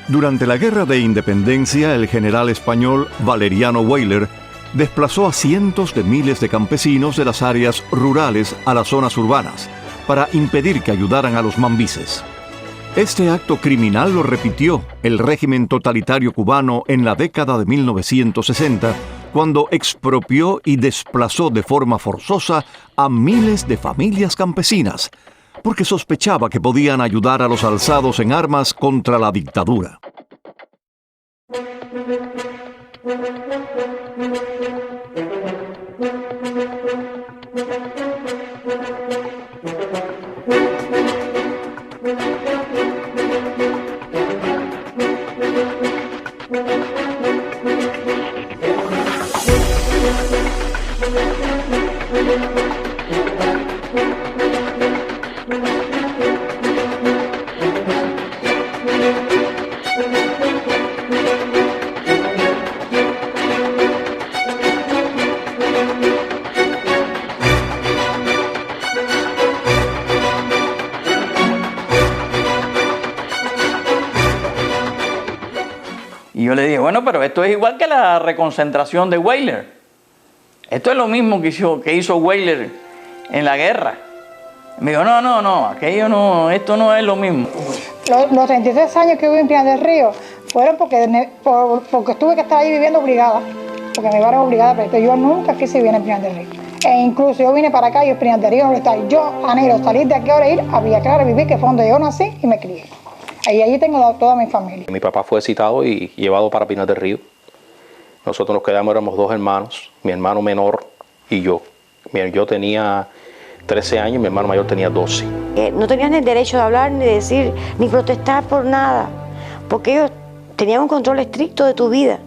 Durante la Guerra de Independencia, el general español Valeriano Weyler desplazó a cientos de miles de campesinos de las áreas rurales a las zonas urbanas para impedir que ayudaran a los mambises. Este acto criminal lo repitió el régimen totalitario cubano en la década de 1960, cuando expropió y desplazó de forma forzosa a miles de familias campesinas, porque sospechaba que podían ayudar a los alzados en armas contra la dictadura. Y yo le dije, bueno, pero esto es igual que la reconcentración de Weyler. Esto es lo mismo que hizo Weyler en la guerra. Me dijo, no, aquello no, esto no es lo mismo. Los 33 años que viví en Pinar del Río fueron porque tuve que estar ahí viviendo obligada, porque me llevaron obligada, pero yo nunca quise vivir en Pinar del Río. E incluso yo vine para acá y en Pinar del Río no está. Yo anhelo salir de aquí ahora e ir a Villa Clara a vivir, que fue donde yo nací y me crié. Y allí tengo toda mi familia. Mi papá fue citado y llevado para Pinar del Río. Nosotros nos quedamos, éramos dos hermanos, mi hermano menor y yo. Yo tenía 13 años y mi hermano mayor tenía 12. No tenías ni el derecho de hablar, ni de decir, ni protestar por nada, porque ellos tenían un control estricto de tu vida.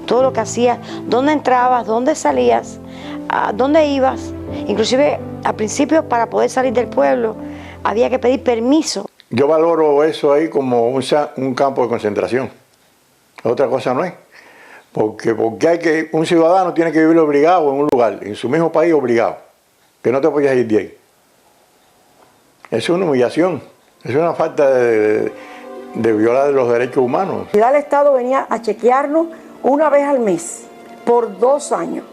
Todo lo que hacías, dónde entrabas, dónde salías, a dónde ibas. Inclusive, al principio, para poder salir del pueblo, había que pedir permiso. Yo valoro eso ahí como un campo de concentración. Otra cosa no es. Porque un ciudadano tiene que vivir obligado en un lugar, en su mismo país obligado, que no te podías ir de ahí. Es una humillación, es una falta de violar los derechos humanos. El Estado venía a chequearnos una vez al mes, por 2 años,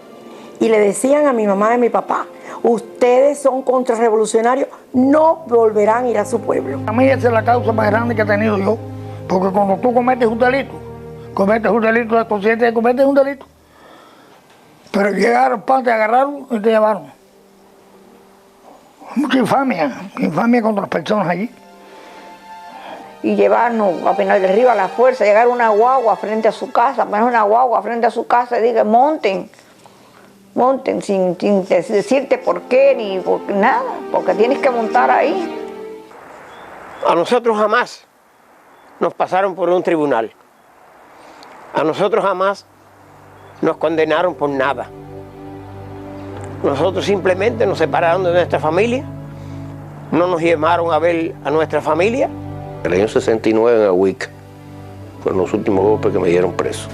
y le decían a mi mamá y a mi papá, ustedes son contrarrevolucionarios, no volverán a ir a su pueblo. A mí esa es la causa más grande que he tenido yo, porque cuando tú cometes un delito, la conciencia de cometes un delito. Pero llegaron, te agarraron y te llevaron. Mucha infamia contra las personas allí. Y llevarnos a Pinar del Río a la fuerza, llegar una guagua frente a su casa, poner una guagua frente a su casa y diga, monten sin decirte por qué ni por nada, porque tienes que montar ahí. A nosotros jamás nos pasaron por un tribunal. A nosotros jamás nos condenaron por nada. Nosotros simplemente nos separaron de nuestra familia, no nos llevaron a ver a nuestra familia. En el año 69 en Ahuica fueron los últimos golpes que me dieron preso.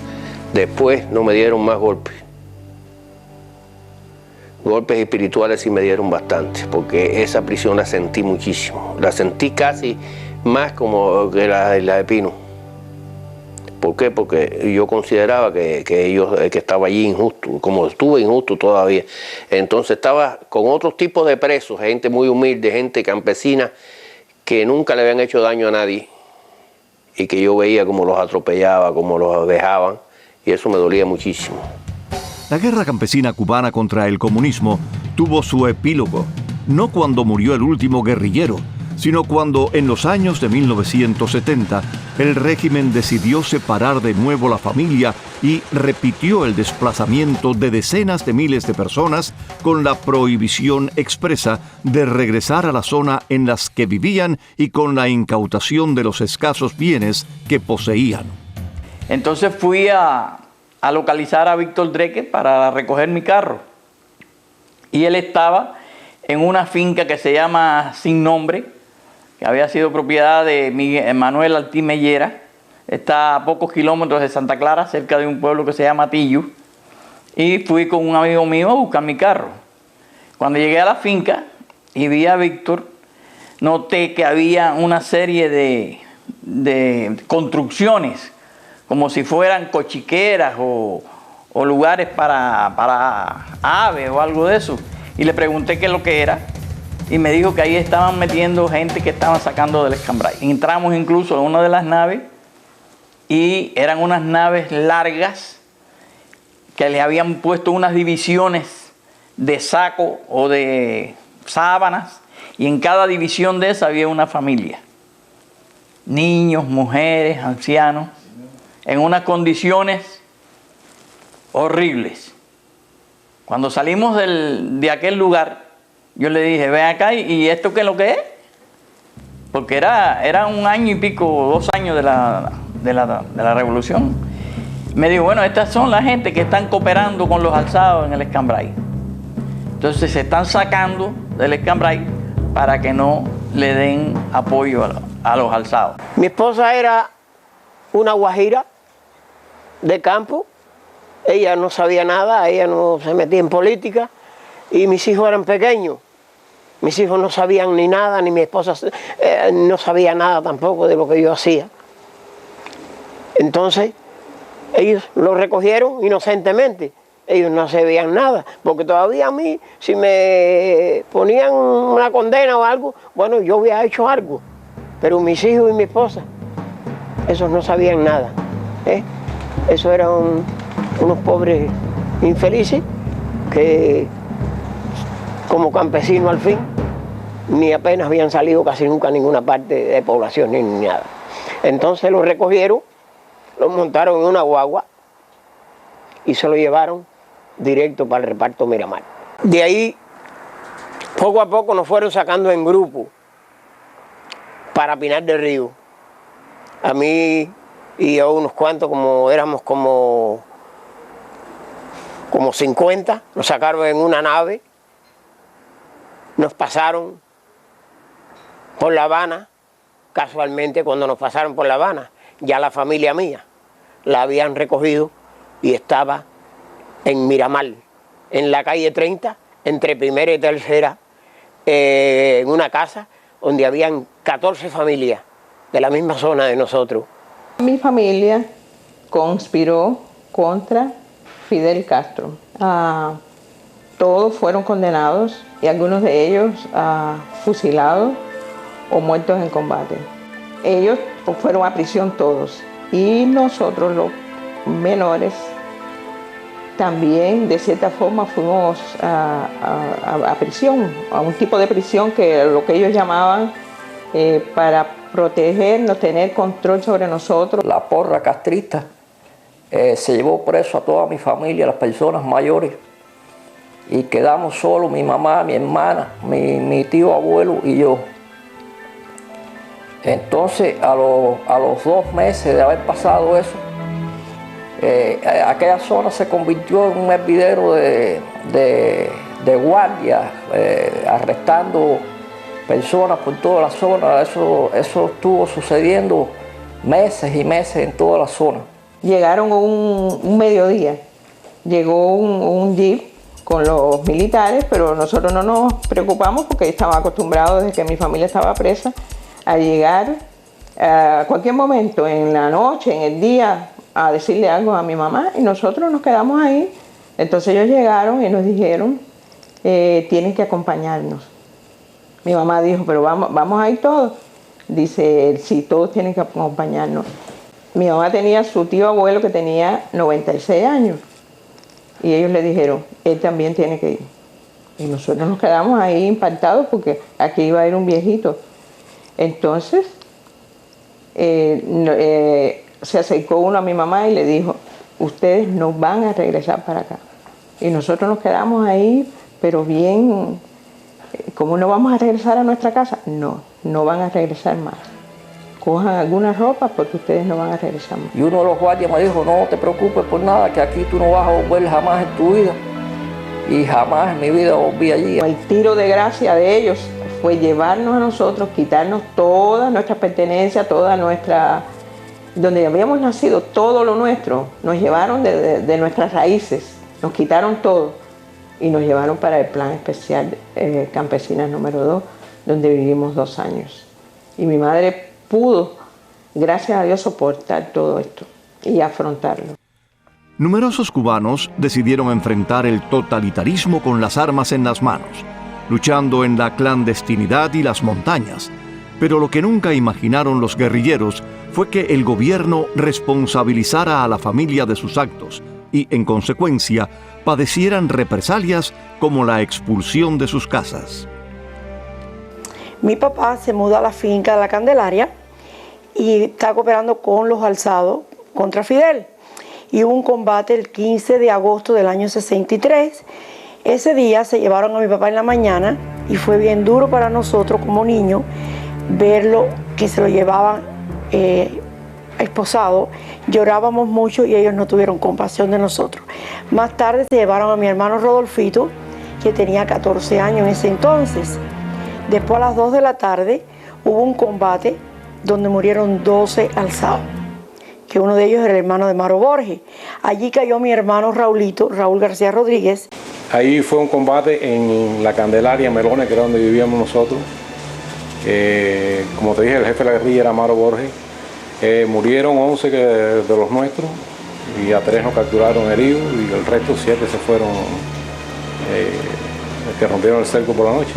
Después no me dieron más golpes. Golpes espirituales sí me dieron bastante, porque esa prisión la sentí muchísimo. La sentí casi más como que la de Pino. ¿Por qué? Porque yo consideraba que estaba allí injusto, como estuve injusto todavía. Entonces estaba con otros tipos de presos, gente muy humilde, gente campesina, que nunca le habían hecho daño a nadie y que yo veía cómo los atropellaba, cómo los dejaban, y eso me dolía muchísimo. La guerra campesina cubana contra el comunismo tuvo su epílogo, no cuando murió el último guerrillero, sino cuando en los años de 1970 el régimen decidió separar de nuevo la familia y repitió el desplazamiento de decenas de miles de personas con la prohibición expresa de regresar a la zona en las que vivían y con la incautación de los escasos bienes que poseían. Entonces fui a localizar a Víctor Dreque para recoger mi carro. Y él estaba en una finca que se llama Sin Nombre, que había sido propiedad de Manuel Altí Mellera. Está a pocos kilómetros de Santa Clara, cerca de un pueblo que se llama Tillo. Y fui con un amigo mío a buscar mi carro. Cuando llegué a la finca y vi a Víctor, noté que había una serie de de construcciones, como si fueran cochiqueras o lugares para aves o algo de eso. Y le pregunté qué es lo que era y me dijo que ahí estaban metiendo gente que estaban sacando del Escambray. Entramos incluso en una de las naves y eran unas naves largas que le habían puesto unas divisiones de saco o de sábanas, y en cada división de esa había una familia. Niños, mujeres, ancianos, en unas condiciones horribles. Cuando salimos de aquel lugar, yo le dije, ven acá, ¿y esto qué es lo que es? Porque era 1 año y pico, 2 años de la revolución. Me dijo, bueno, estas son la gente que están cooperando con los alzados en el Escambray. Entonces se están sacando del Escambray para que no le den apoyo a los alzados. Mi esposa era una guajira de campo, ella no sabía nada, ella no se metía en política, y mis hijos eran pequeños. Mis hijos no sabían ni nada, ni mi esposa no sabía nada tampoco de lo que yo hacía. Entonces, ellos lo recogieron inocentemente. Ellos no sabían nada, porque todavía a mí, si me ponían una condena o algo, bueno, yo había hecho algo. Pero mis hijos y mi esposa, esos no sabían nada. Esos eran unos pobres infelices que, como campesinos al fin, ni apenas habían salido casi nunca a ninguna parte de población ni nada. Entonces los recogieron, los montaron en una guagua y se lo llevaron directo para el reparto Miramar. De ahí, poco a poco nos fueron sacando en grupo para Pinar del Río. A mí y a unos cuantos, éramos como 50, nos sacaron en una nave, nos pasaron por La Habana. Casualmente, cuando nos pasaron por La Habana, ya la familia mía la habían recogido y estaba en Miramar, en la calle 30, entre primera y tercera, en una casa donde habían 14 familias de la misma zona de nosotros. Mi familia conspiró contra Fidel Castro. Todos fueron condenados y algunos de ellos fusilados o muertos en combate. Ellos fueron a prisión todos y nosotros los menores también de cierta forma fuimos a prisión, a un tipo de prisión que lo que ellos llamaban para protegernos, tener control sobre nosotros. La porra castrista se llevó preso a toda mi familia, las personas mayores, y quedamos solos, mi mamá, mi hermana, mi tío abuelo y yo. Entonces, a los 2 meses de haber pasado eso, aquella zona se convirtió en un hervidero de guardias, arrestando personas por toda la zona. Eso estuvo sucediendo meses y meses en toda la zona. Llegaron un mediodía, llegó un jeep con los militares, pero nosotros no nos preocupamos porque estaban acostumbrados desde que mi familia estaba presa a llegar a cualquier momento, en la noche, en el día, a decirle algo a mi mamá, y nosotros nos quedamos ahí. Entonces ellos llegaron y nos dijeron, tienen que acompañarnos. Mi mamá dijo, pero vamos a ir todos. Dice, sí, todos tienen que acompañarnos. Mi mamá tenía su tío abuelo que tenía 96 años y ellos le dijeron, él también tiene que ir. Y nosotros nos quedamos ahí impactados porque aquí iba a ir un viejito. Entonces se acercó uno a mi mamá y le dijo, ustedes no van a regresar para acá. Y nosotros nos quedamos ahí, pero bien, ¿cómo no vamos a regresar a nuestra casa? No van a regresar más. Cojan alguna ropa porque ustedes no van a regresar más. Y uno de los guardias me dijo, no te preocupes por nada, que aquí tú no vas a volver jamás en tu vida. Y jamás en mi vida volví allí. El tiro de gracia de ellos fue llevarnos a nosotros, quitarnos todas nuestras pertenencias, toda nuestra... donde habíamos nacido, todo lo nuestro. Nos llevaron de nuestras raíces, nos quitaron todo y nos llevaron para el plan especial Campesinas número 2, donde vivimos 2 años. Y mi madre pudo gracias a Dios, soportar todo esto y afrontarlo. Numerosos cubanos decidieron enfrentar el totalitarismo con las armas en las manos, luchando en la clandestinidad y las montañas. Pero lo que nunca imaginaron los guerrilleros fue que el gobierno responsabilizara a la familia de sus actos y, en consecuencia, padecieran represalias como la expulsión de sus casas. Mi papá se mudó a la finca de la Candelaria y está cooperando con los alzados contra Fidel. Y hubo un combate el 15 de agosto del año 63. Ese día se llevaron a mi papá en la mañana y fue bien duro para nosotros como niños verlo, que se lo llevaban esposado. Llorábamos mucho y ellos no tuvieron compasión de nosotros. Más tarde se llevaron a mi hermano Rodolfito, que tenía 14 años en ese entonces. Después, a las 2 de la tarde, hubo un combate donde murieron 12 alzados, que uno de ellos era el hermano de Maro Borges. Allí cayó mi hermano Raulito, Raúl García Rodríguez. Ahí fue un combate en la Candelaria, Melones, que era donde vivíamos nosotros. Como te dije, el jefe de la guerrilla era Maro Borges. Murieron 11 de los nuestros y a 3 nos capturaron heridos y el resto 7 se fueron, que rompieron el cerco por la noche.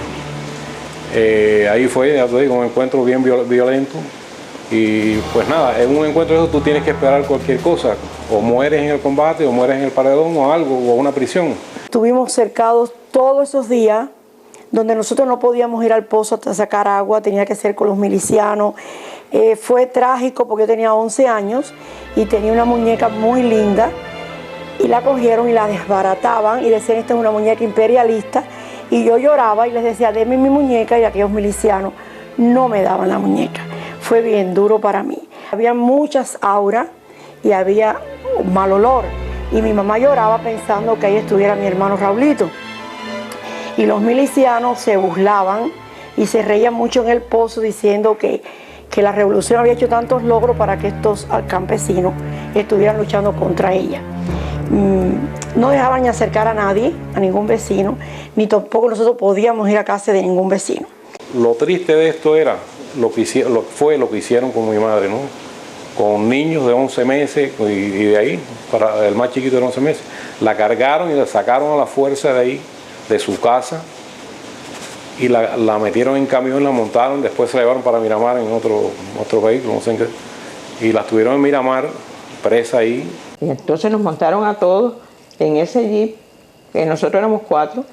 Ahí fue, ya te digo, un encuentro bien violento y pues nada, en un encuentro de eso tú tienes que esperar cualquier cosa, o mueres en el combate o mueres en el paredón o algo, o una prisión. Estuvimos cercados todos esos días, donde nosotros no podíamos ir al pozo hasta sacar agua, tenía que ser con los milicianos. Fue trágico porque yo tenía 11 años y tenía una muñeca muy linda y la cogieron y la desbarataban y decían, esta es una muñeca imperialista, y yo lloraba y les decía, denme mi muñeca, y aquellos milicianos no me daban la muñeca. Fue bien duro para mí. Había muchas auras y había un mal olor y mi mamá lloraba pensando que ahí estuviera mi hermano Raulito. Y los milicianos se burlaban y se reían mucho en el pozo diciendo que la revolución había hecho tantos logros para que estos campesinos estuvieran luchando contra ella. No dejaban ni acercar a nadie, a ningún vecino, ni tampoco nosotros podíamos ir a casa de ningún vecino. Lo triste de esto era fue lo que hicieron con mi madre, ¿no? Con niños de 11 meses y de ahí, para el más chiquito de 11 meses. La cargaron y la sacaron a la fuerza de ahí, de su casa, y la metieron en camión, la montaron, después se la llevaron para Miramar en otro vehículo, no sé en qué, y la tuvieron en Miramar, presa ahí. Y entonces nos montaron a todos en ese jeep, que nosotros éramos 4,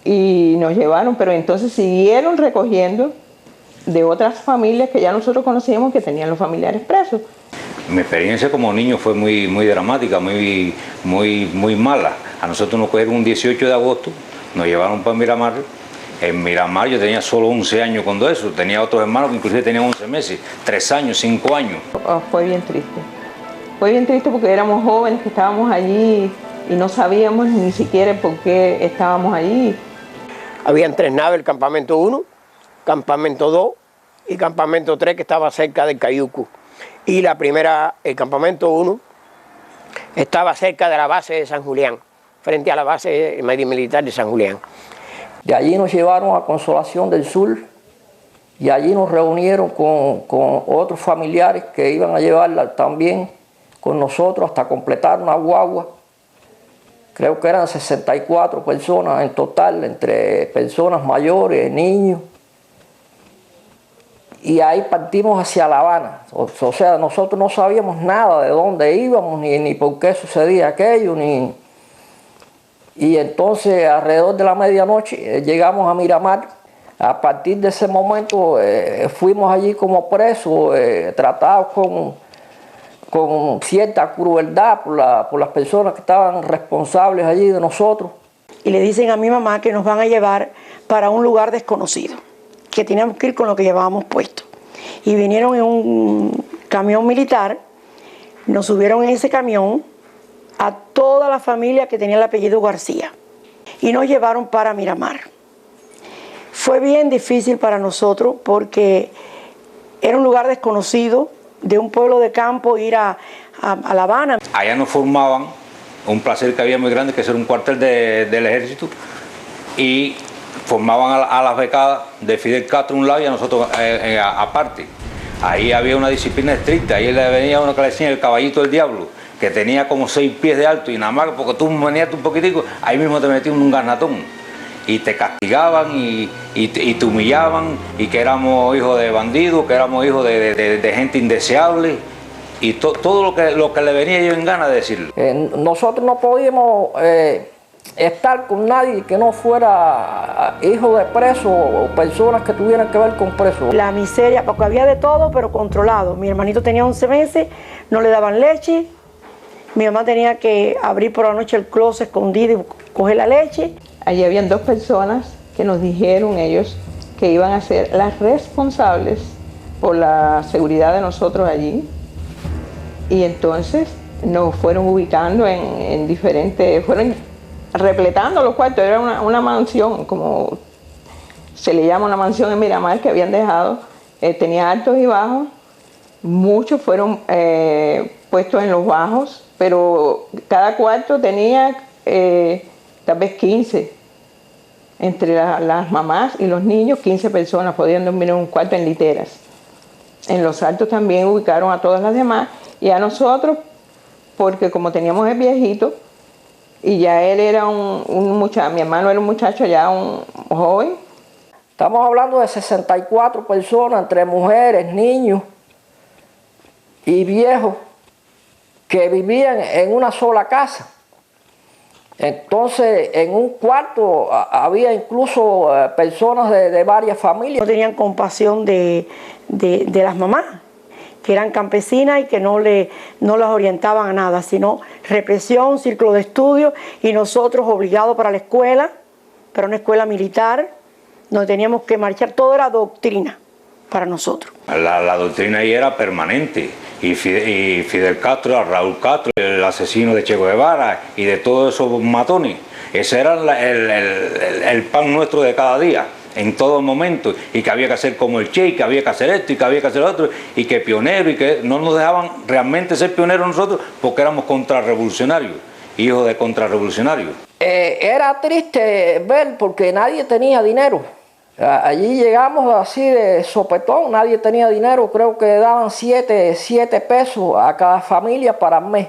y nos llevaron, pero entonces siguieron recogiendo de otras familias que ya nosotros conocíamos que tenían los familiares presos. Mi experiencia como niño fue muy dramática, muy mala. A nosotros nos cogieron un 18 de agosto, nos llevaron para Miramar. En Miramar yo tenía solo 11 años cuando eso, tenía otros hermanos que inclusive tenían 11 meses, 3 años, 5 años. Fue bien triste. Fue bien triste porque éramos jóvenes que estábamos allí y no sabíamos ni siquiera por qué estábamos allí. Habían 3 naves, el campamento 1, campamento 2 y campamento 3 que estaba cerca del Cayuco. Y el campamento 1 estaba cerca de la base de San Julián, frente a la base militar de San Julián. De allí nos llevaron a Consolación del Sur y allí nos reunieron con otros familiares que iban a llevarla también con nosotros hasta completar una guagua. Creo que eran 64 personas en total, entre personas mayores, niños. Y ahí partimos hacia La Habana. O sea, nosotros no sabíamos nada de dónde íbamos, ni por qué sucedía aquello, Y entonces, alrededor de la medianoche, llegamos a Miramar. A partir de ese momento, fuimos allí como presos, tratados con cierta crueldad por las personas que estaban responsables allí de nosotros. Y le dicen a mi mamá que nos van a llevar para un lugar desconocido, que teníamos que ir con lo que llevábamos puesto. Y vinieron en un camión militar, nos subieron en ese camión a toda la familia que tenía el apellido García y nos llevaron para Miramar. Fue bien difícil para nosotros porque era un lugar desconocido, de un pueblo de campo, ir a La Habana. Allá nos formaban, un placer que había muy grande, que era un cuartel del ejército, y formaban a las becadas de Fidel Castro a un lado y a nosotros aparte. ahí había una disciplina estricta, ahí le venía uno que le decía el caballito del diablo, que tenía como 6 pies de alto y nada más porque tú venías un poquitico, ahí mismo te metían un garnatón y te castigaban y te humillaban y que éramos hijos de bandidos, que éramos hijos de gente indeseable y todo lo que le venía yo en gana de decirle. Nosotros no podíamos estar con nadie que no fuera hijo de preso o personas que tuvieran que ver con presos. La miseria, porque había de todo, pero controlado. Mi hermanito tenía 11 meses, no le daban leche. Mi mamá tenía que abrir por la noche el closet escondido y coger la leche. Allí habían 2 personas que nos dijeron ellos que iban a ser las responsables por la seguridad de nosotros allí. Y entonces nos fueron ubicando en diferentes, fueron repletando los cuartos. Era una mansión, como se le llama una mansión en Miramar, que habían dejado. Tenía altos y bajos. Muchos fueron puestos en los bajos, pero cada cuarto tenía tal vez 15. Entre las mamás y los niños, 15 personas podían dormir en un cuarto en literas. En los altos también ubicaron a todas las demás y a nosotros, porque como teníamos el viejito, y ya él era un muchacho, mi hermano era un muchacho ya, un joven. Estamos hablando de 64 personas, entre mujeres, niños y viejos, que vivían en una sola casa. Entonces, en un cuarto había incluso personas de varias familias. No tenían compasión de las mamás, que eran campesinas y que no las orientaban a nada, sino represión, círculo de estudio, y nosotros obligados para la escuela, para una escuela militar, donde teníamos que marchar. Todo era doctrina para nosotros. La doctrina ahí era permanente. Y Fidel Castro, Raúl Castro, el asesino de Che Guevara y de todos esos matones. Ese era el pan nuestro de cada día, en todo momento. Y que había que hacer como el Che, y que había que hacer esto, y que había que hacer lo otro, y que pionero, y que no nos dejaban realmente ser pioneros nosotros porque éramos contrarrevolucionarios, hijos de contrarrevolucionarios. Era triste ver porque nadie tenía dinero. Allí llegamos así de sopetón, nadie tenía dinero, creo que daban 7 pesos a cada familia para el mes.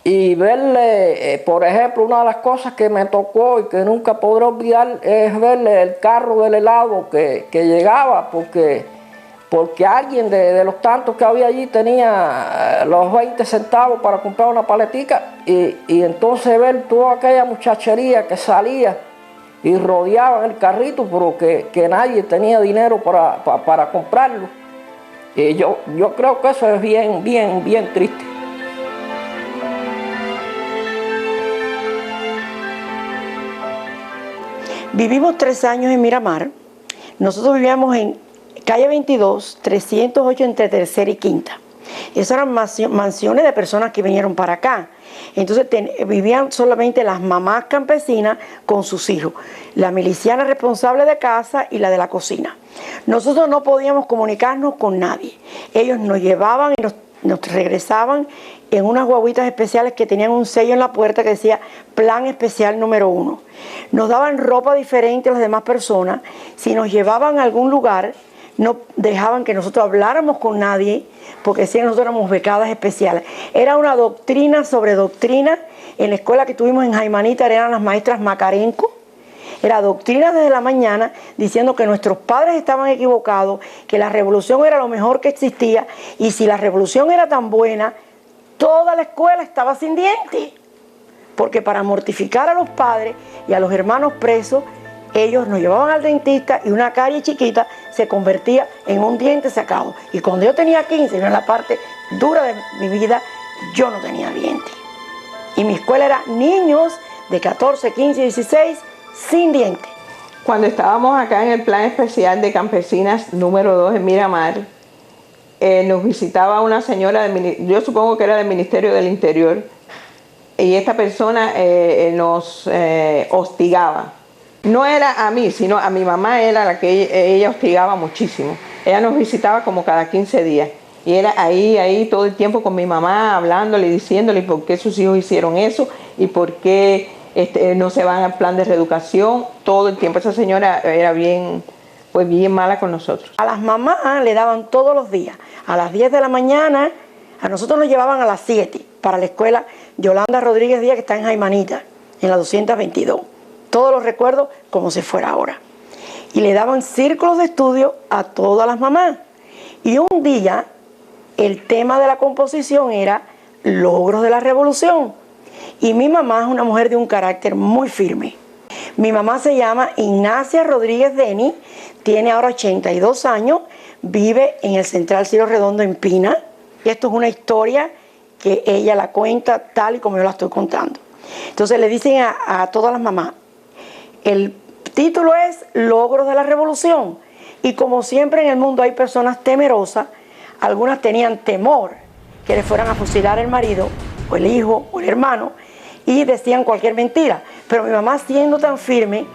Y verle, por ejemplo, una de las cosas que me tocó y que nunca podré olvidar es verle el carro del helado que llegaba, porque alguien de los tantos que había allí tenía los 20 centavos para comprar una paletica y entonces ver toda aquella muchachería que salía y rodeaban el carrito, pero que nadie tenía dinero para comprarlo. Y yo creo que eso es bien triste. Vivimos 3 años en Miramar. Nosotros vivíamos en calle 22, 308 entre tercera y quinta. Esas eran mansiones de personas que vinieron para acá. Entonces vivían solamente las mamás campesinas con sus hijos, la miliciana responsable de casa y la de la cocina. Nosotros no podíamos comunicarnos con nadie. Ellos nos llevaban y nos regresaban en unas guaguitas especiales que tenían un sello en la puerta que decía Plan Especial número 1. Nos daban ropa diferente a las demás personas. Si nos llevaban a algún lugar, no dejaban que nosotros habláramos con nadie, porque decían que nosotros éramos becadas especiales. Era una doctrina sobre doctrina. En la escuela que tuvimos en Jaimanita eran las maestras Macarenco. Era doctrina desde la mañana, diciendo que nuestros padres estaban equivocados, que la revolución era lo mejor que existía, y si la revolución era tan buena, toda la escuela estaba sin dientes. Porque para mortificar a los padres y a los hermanos presos, ellos nos llevaban al dentista y una carie chiquita se convertía en un diente sacado. Y cuando yo tenía 15, en la parte dura de mi vida, yo no tenía dientes. Y mi escuela era niños de 14, 15, 16 sin dientes. Cuando estábamos acá en el plan especial de campesinas número 2 en Miramar, nos visitaba una señora, yo supongo que era del Ministerio del Interior, y esta persona nos hostigaba. No era a mí, sino a mi mamá era la que ella hostigaba muchísimo. Ella nos visitaba como cada 15 días. Y era ahí todo el tiempo con mi mamá, hablándole, diciéndole por qué sus hijos hicieron eso y por qué no se van al plan de reeducación. Todo el tiempo esa señora era bien fue bien mala con nosotros. A las mamás le daban todos los días, a las 10 de la mañana, a nosotros nos llevaban a las 7 para la escuela Yolanda Rodríguez Díaz, que está en Jaimanita, en la 222. Todos los recuerdo como si fuera ahora. Y le daban círculos de estudio a todas las mamás. Y un día el tema de la composición era logros de la revolución. Y mi mamá es una mujer de un carácter muy firme. Mi mamá se llama Ignacia Rodríguez Deni, tiene ahora 82 años, vive en el Central Cielo Redondo en Pina. Y esto es una historia que ella la cuenta tal y como yo la estoy contando. Entonces le dicen a todas las mamás, el título es Logros de la Revolución. Y como siempre en el mundo hay personas temerosas, algunas tenían temor que le fueran a fusilar el marido, o el hijo, o el hermano, y decían cualquier mentira. Pero mi mamá, siendo tan firme,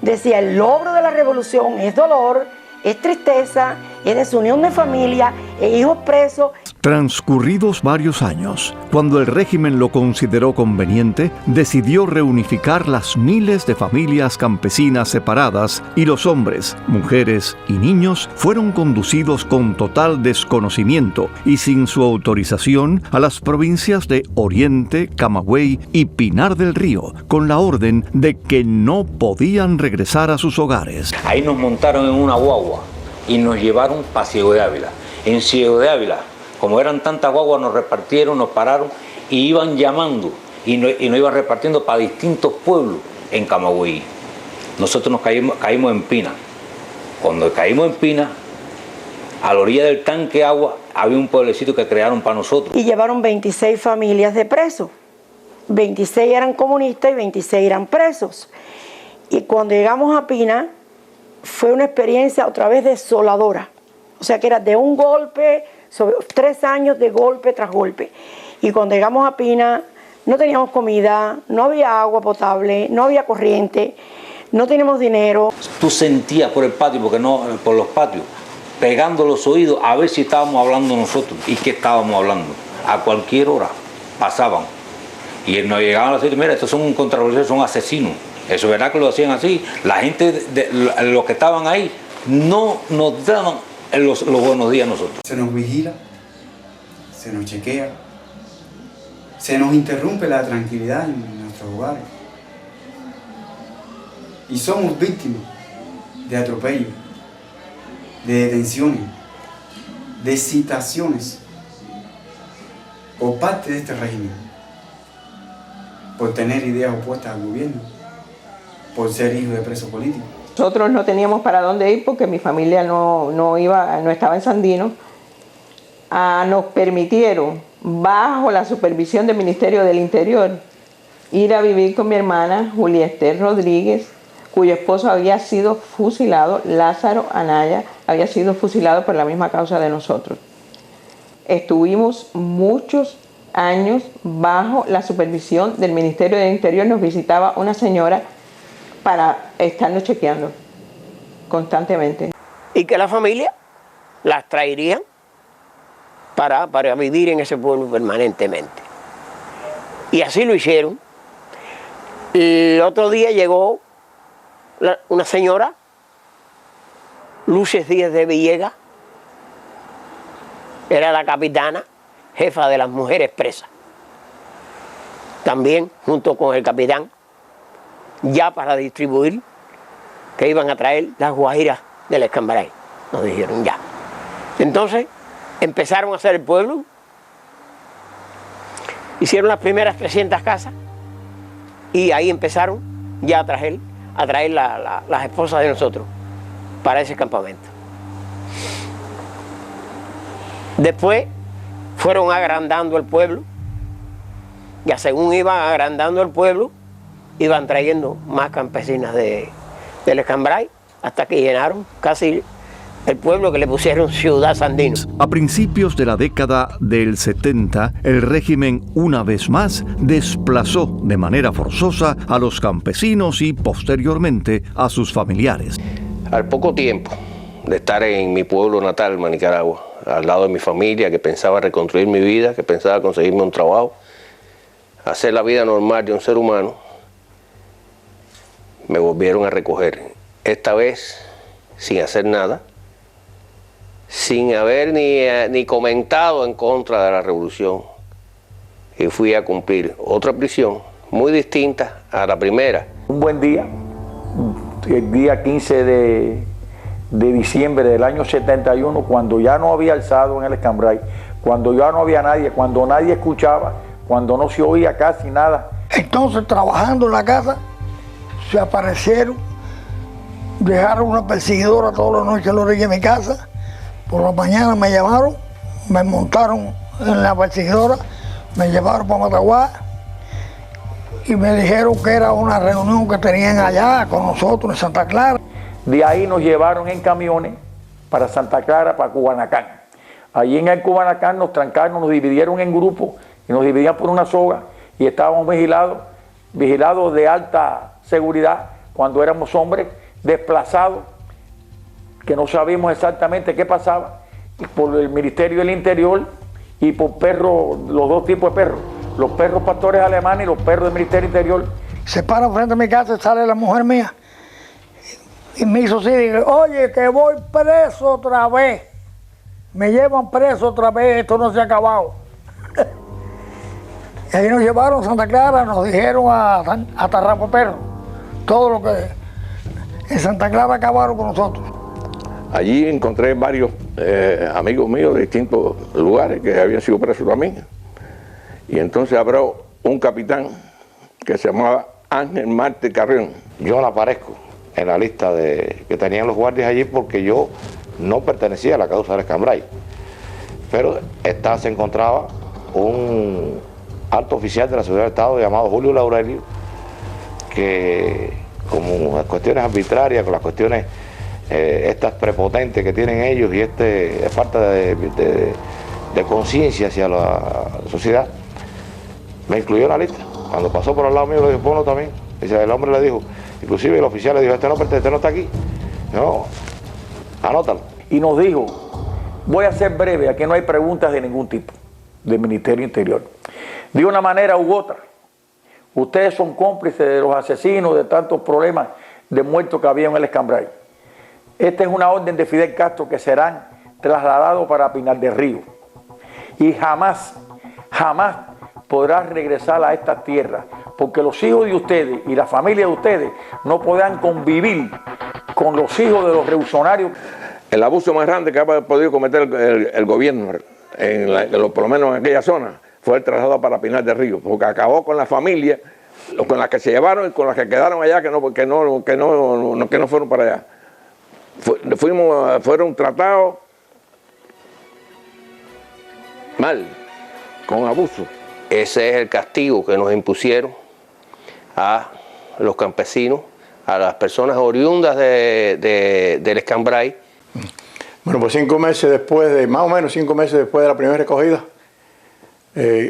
decía, el logro de la revolución es dolor, es tristeza, es desunión de familia, es hijos presos. Transcurridos varios años, cuando el régimen lo consideró conveniente, decidió reunificar las miles de familias campesinas separadas y los hombres, mujeres y niños fueron conducidos con total desconocimiento y sin su autorización a las provincias de Oriente, Camagüey y Pinar del Río, con la orden de que no podían regresar a sus hogares. Ahí nos montaron en una guagua y nos llevaron para Ciego de Ávila. En Ciego de Ávila, como eran tantas guaguas, nos repartieron, nos pararon y iban llamando y nos iban repartiendo para distintos pueblos en Camagüey. Nosotros nos caímos en Pina. Cuando caímos en Pina, a la orilla del tanque agua había un pueblecito que crearon para nosotros. Y llevaron 26 familias de presos. 26 eran comunistas y 26 eran presos. Y cuando llegamos a Pina, fue una experiencia otra vez desoladora. O sea que era de un golpe, sobre 3 años de golpe tras golpe. Y cuando llegamos a Pina, no teníamos comida, no había agua potable, no había corriente, no teníamos dinero. Tú sentías por el patio, porque no, por los patios, pegando los oídos a ver si estábamos hablando nosotros y qué estábamos hablando. A cualquier hora pasaban. Y nos llegaban a decir, mira, estos son contrarrevolucionarios, son asesinos. Eso es verdad que lo hacían así. La gente, los que estaban ahí, no nos daban los buenos días a nosotros. Se nos vigila, se nos chequea, se nos interrumpe la tranquilidad en nuestros hogares. Y somos víctimas de atropellos, de detenciones, de citaciones por parte de este régimen, por tener ideas opuestas al gobierno, por ser hijos de presos políticos. Nosotros no teníamos para dónde ir porque mi familia no estaba en Sandino. Nos permitieron, bajo la supervisión del Ministerio del Interior, ir a vivir con mi hermana Juliester Rodríguez, cuyo esposo había sido fusilado, Lázaro Anaya, había sido fusilado por la misma causa de nosotros. Estuvimos muchos años bajo la supervisión del Ministerio del Interior. Nos visitaba una señora para estarnos chequeando constantemente. Y que la familia las traerían para vivir en ese pueblo permanentemente. Y así lo hicieron. El otro día llegó una señora, Luces Díaz de Villegas, era la capitana, jefa de las mujeres presas. También, junto con el capitán, ya para distribuir, que iban a traer las guajiras del Escambray. Nos dijeron ya. Entonces empezaron a hacer el pueblo, hicieron las primeras 300 casas y ahí empezaron ya a traer las esposas de nosotros para ese campamento. Después fueron agrandando el pueblo, ya según iban agrandando el pueblo, iban trayendo más campesinas del Escambray hasta que llenaron casi el pueblo, que le pusieron Ciudad Sandino. A principios de la década del 70, el régimen una vez más desplazó de manera forzosa a los campesinos y posteriormente a sus familiares. Al poco tiempo de estar en mi pueblo natal, Nicaragua, al lado de mi familia, que pensaba reconstruir mi vida, que pensaba conseguirme un trabajo, hacer la vida normal de un ser humano, me volvieron a recoger. Esta vez sin hacer nada, sin haber ni comentado en contra de la revolución. Y fui a cumplir otra prisión muy distinta a la primera. Un buen día, el día 15 de diciembre del año 71, cuando ya no había alzado en el Escambray, cuando ya no había nadie, cuando nadie escuchaba, cuando no se oía casi nada. Entonces, trabajando en la casa, se aparecieron, dejaron una perseguidora toda la noche a la orilla de mi casa. Por la mañana me llamaron, me montaron en la perseguidora, me llevaron para Mataguá y me dijeron que era una reunión que tenían allá con nosotros en Santa Clara. De ahí nos llevaron en camiones para Santa Clara, para Cubanacán. Allí en el Cubanacán nos trancaron, nos dividieron en grupos y nos dividían por una soga y estábamos vigilados de alta seguridad cuando éramos hombres desplazados que no sabíamos exactamente qué pasaba por el Ministerio del Interior y por perros, los dos tipos de perros, los perros pastores alemanes y los perros del Ministerio del Interior. Se para frente a mi casa y sale la mujer mía y me hizo así, digo, oye, que voy preso otra vez, me llevan preso otra vez, esto no se ha acabado. Y ahí nos llevaron a Santa Clara, nos dijeron a Tarrapo Perro, todo lo que en Santa Clara acabaron con nosotros. Allí encontré varios amigos míos de distintos lugares que habían sido presos también. Y entonces habló un capitán que se llamaba Ángel Marte Carrión. Yo no aparezco en la lista que tenían los guardias allí porque yo no pertenecía a la causa del Escambray. Pero se encontraba un alto oficial de la Seguridad del Estado llamado Julio Laurelio, que como las cuestiones arbitrarias, con las cuestiones estas prepotentes que tienen ellos y falta de conciencia hacia la sociedad, me incluyó en la lista. Cuando pasó por al lado mío le dijo, ponlo también. Dice, el hombre le dijo, inclusive el oficial le dijo, este no está aquí. No, anótalo. Y nos dijo, voy a ser breve, aquí no hay preguntas de ningún tipo del Ministerio Interior. De una manera u otra, ustedes son cómplices de los asesinos, de tantos problemas de muertos que había en el Escambray. Esta es una orden de Fidel Castro que serán trasladados para Pinar del Río. Y jamás podrán regresar a esta tierra, porque los hijos de ustedes y la familia de ustedes no podrán convivir con los hijos de los revolucionarios. El abuso más grande que ha podido cometer el gobierno, por lo menos en aquella zona, fue el traslado para Pinar del Río, porque acabó con la familia, con las que se llevaron y con las que quedaron allá, que no fueron para allá. Fueron tratados mal, con abuso. Ese es el castigo que nos impusieron a los campesinos, a las personas oriundas del Escambray. Bueno, pues 5 meses después más o menos 5 meses después de la primera recogida,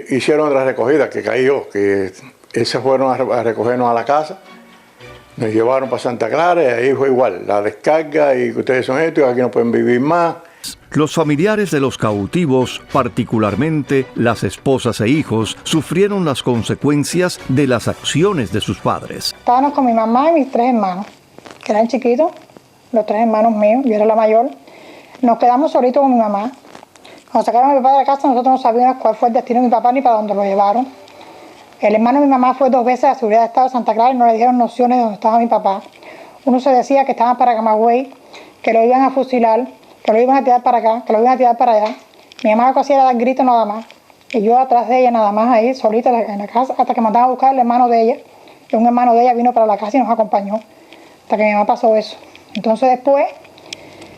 hicieron otra recogida que cayó, que esas fueron a recogernos a la casa. Nos llevaron para Santa Clara y ahí fue igual, la descarga y que ustedes son estos y aquí no pueden vivir más. Los familiares de los cautivos, particularmente las esposas e hijos, sufrieron las consecuencias de las acciones de sus padres. Estábamos con mi mamá y mis 3 hermanos, que eran chiquitos, los 3 hermanos míos, yo era la mayor. Nos quedamos solitos con mi mamá. Cuando sacaron a mi papá de la casa, nosotros no sabíamos cuál fue el destino de mi papá ni para dónde lo llevaron. El hermano de mi mamá fue 2 veces a la Seguridad del Estado de Santa Clara y no le dieron nociones de dónde estaba mi papá. Uno se decía que estaba para Camagüey, que lo iban a fusilar, que lo iban a tirar para acá, que lo iban a tirar para allá. Mi mamá lo que hacía era dar gritos nada más. Y yo atrás de ella nada más ahí, solita en la casa, hasta que mandaban a buscar al hermano de ella. Y un hermano de ella vino para la casa y nos acompañó. Hasta que mi mamá pasó eso. Entonces después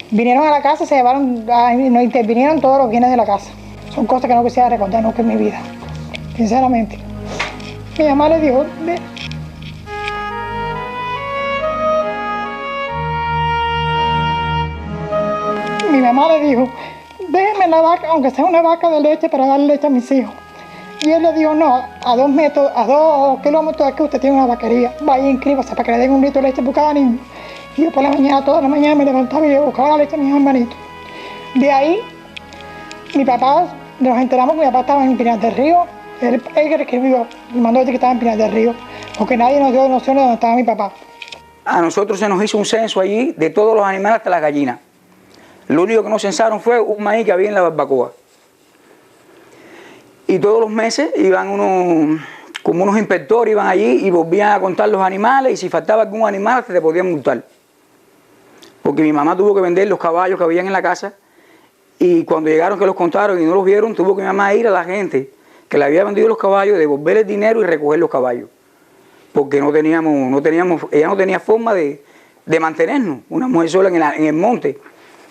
vinieron a la casa y se llevaron, nos intervinieron todos los bienes de la casa. Son cosas que no quisiera recordar nunca en mi vida, sinceramente. Mi mamá le dijo, déjeme la vaca, aunque sea una vaca de leche, para darle leche a mis hijos. Y él le dijo, no, a 2 kilómetros de aquí usted tiene una vaquería, vaya y inscríbase para que le den 1 litro de leche por cada niño. Y yo por la mañana, toda la mañana me levantaba y le buscaba la leche a mis hermanitos. De ahí, mi papá, nos enteramos que mi papá estaba en Pinar del Río. Él que escribió, me mandó decir que estaba en Pinar del Río, porque nadie nos dio nociones de dónde estaba mi papá. a nosotros se nos hizo un censo allí de todos los animales hasta las gallinas. Lo único que nos censaron fue un maíz que había en la barbacoa. Y todos los meses iban como unos inspectores, iban allí y volvían a contar los animales, y si faltaba algún animal te podían multar. Porque mi mamá tuvo que vender los caballos que habían en la casa, y cuando llegaron que los contaron y no los vieron, tuvo que mi mamá ir a la gente que le había vendido los caballos, devolver el dinero y recoger los caballos. Porque ella no tenía forma de mantenernos. Una mujer sola en el monte,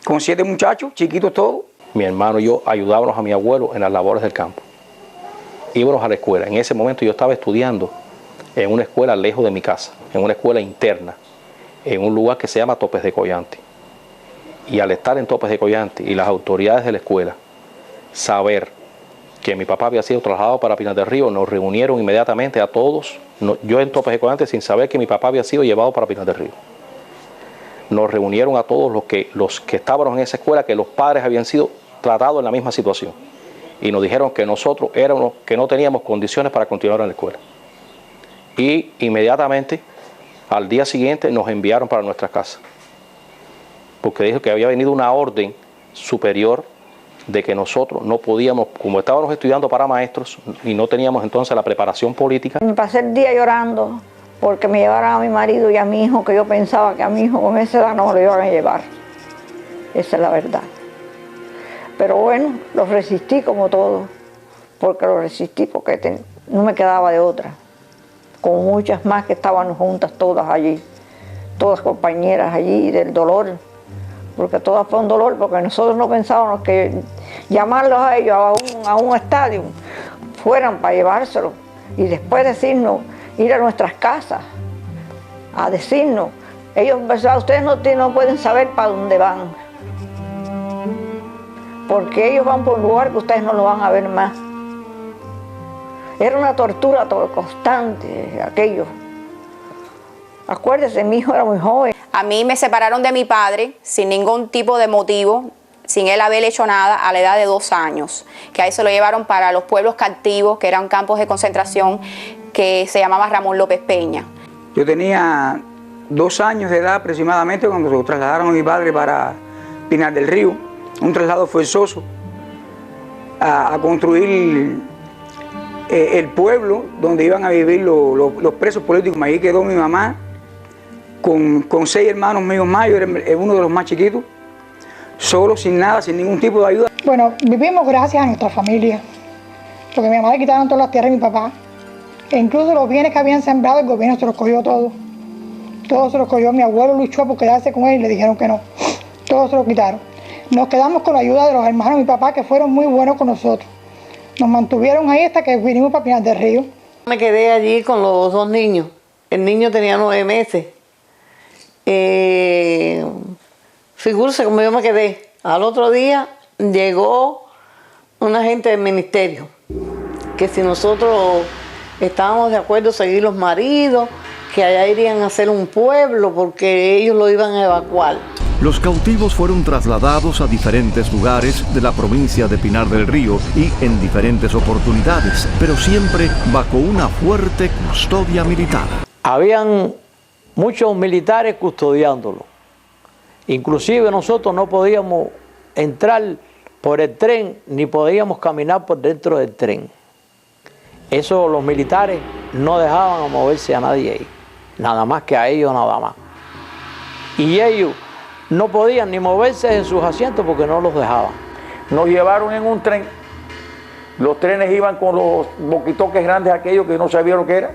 con 7 muchachos, chiquitos todos. Mi hermano y yo ayudábamos a mi abuelo en las labores del campo. Íbamos a la escuela. En ese momento yo estaba estudiando en una escuela lejos de mi casa, en una escuela interna, en un lugar que se llama Topes de Collante. Y al estar en Topes de Collante y las autoridades de la escuela saber que mi papá había sido trasladado para Pinar del Río, nos reunieron inmediatamente a todos, yo en Topes de Collante sin saber que mi papá había sido llevado para Pinar del Río. Nos reunieron a todos los que estábamos en esa escuela, que los padres habían sido tratados en la misma situación. Y nos dijeron que nosotros éramos, que no teníamos condiciones para continuar en la escuela. Y inmediatamente, al día siguiente, nos enviaron para nuestras casas. Porque dijo que había venido una orden superior de que nosotros no podíamos, como estábamos estudiando para maestros y no teníamos entonces la preparación política. Me pasé el día llorando porque me llevaran a mi marido y a mi hijo, que yo pensaba que a mi hijo con esa edad no me lo iban a llevar. Esa es la verdad. Pero bueno, lo resistí como todo, porque lo resistí porque no me quedaba de otra. Con muchas más que estaban juntas todas allí, todas compañeras allí del dolor, porque todas fue un dolor, porque nosotros no pensábamos que llamarlos a ellos a un estadio fueran para llevárselos y después decirnos, ir a nuestras casas a decirnos, ellos ustedes no pueden saber para dónde van, porque ellos van por un lugar que ustedes no lo van a ver más. Era una tortura constante aquello. Acuérdese, mi hijo era muy joven. A mí me separaron de mi padre sin ningún tipo de motivo, sin él haber hecho nada, a la edad de 2 años, que ahí se lo llevaron para los pueblos cautivos, que eran campos de concentración, que se llamaba Ramón López Peña. Yo tenía 2 años de edad aproximadamente cuando se trasladaron a mi padre para Pinar del Río, un traslado forzoso a construir el pueblo donde iban a vivir los presos políticos. Ahí quedó mi mamá con 6 hermanos míos más, yo era uno de los más chiquitos, solo, sin nada, sin ningún tipo de ayuda. Bueno, vivimos gracias a nuestra familia, porque a mi mamá le quitaron todas las tierras de mi papá, e incluso los bienes que habían sembrado el gobierno se los cogió todo. Todo se los cogió. Mi abuelo luchó por quedarse con él y le dijeron que no. Todo se lo quitaron. Nos quedamos con la ayuda de los hermanos de mi papá, que fueron muy buenos con nosotros. Nos mantuvieron ahí hasta que vinimos para Pinar del Río. Me quedé allí con los 2 niños. El niño tenía 9 meses. Figúrese como yo me quedé. Al otro día llegó una gente del ministerio, que si nosotros estábamos de acuerdo seguir los maridos, que allá irían a hacer un pueblo porque ellos lo iban a evacuar. Los cautivos fueron trasladados a diferentes lugares de la provincia de Pinar del Río y en diferentes oportunidades, pero siempre bajo una fuerte custodia militar. Habían muchos militares custodiándolo. Inclusive nosotros no podíamos entrar por el tren ni podíamos caminar por dentro del tren. Eso los militares no dejaban moverse a nadie ahí, nada más que a ellos nada más. Y ellos no podían ni moverse en sus asientos porque no los dejaban. Nos llevaron en un tren. Los trenes iban con los boquitoques grandes aquellos que no sabían lo que era.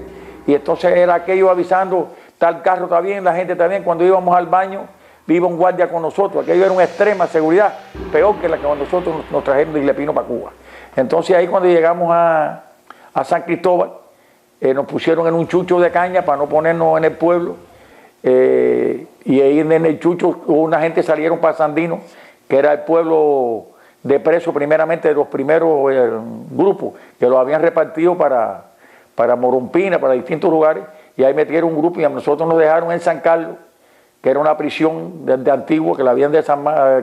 Y entonces era aquello avisando, tal carro está bien, la gente está bien. Cuando íbamos al baño, iba un guardia con nosotros. Aquello era una extrema seguridad, peor que la que nosotros nos trajeron de Isla Pino para Cuba. Entonces ahí cuando llegamos a San Cristóbal, nos pusieron en un chucho de caña para no ponernos en el pueblo. Y ahí en el chucho una gente salieron para Sandino, que era el pueblo de presos primeramente de los primeros grupos, que los habían repartido para Morumpina, para distintos lugares, y ahí metieron un grupo y a nosotros nos dejaron en San Carlos, que era una prisión de Antigua que la habían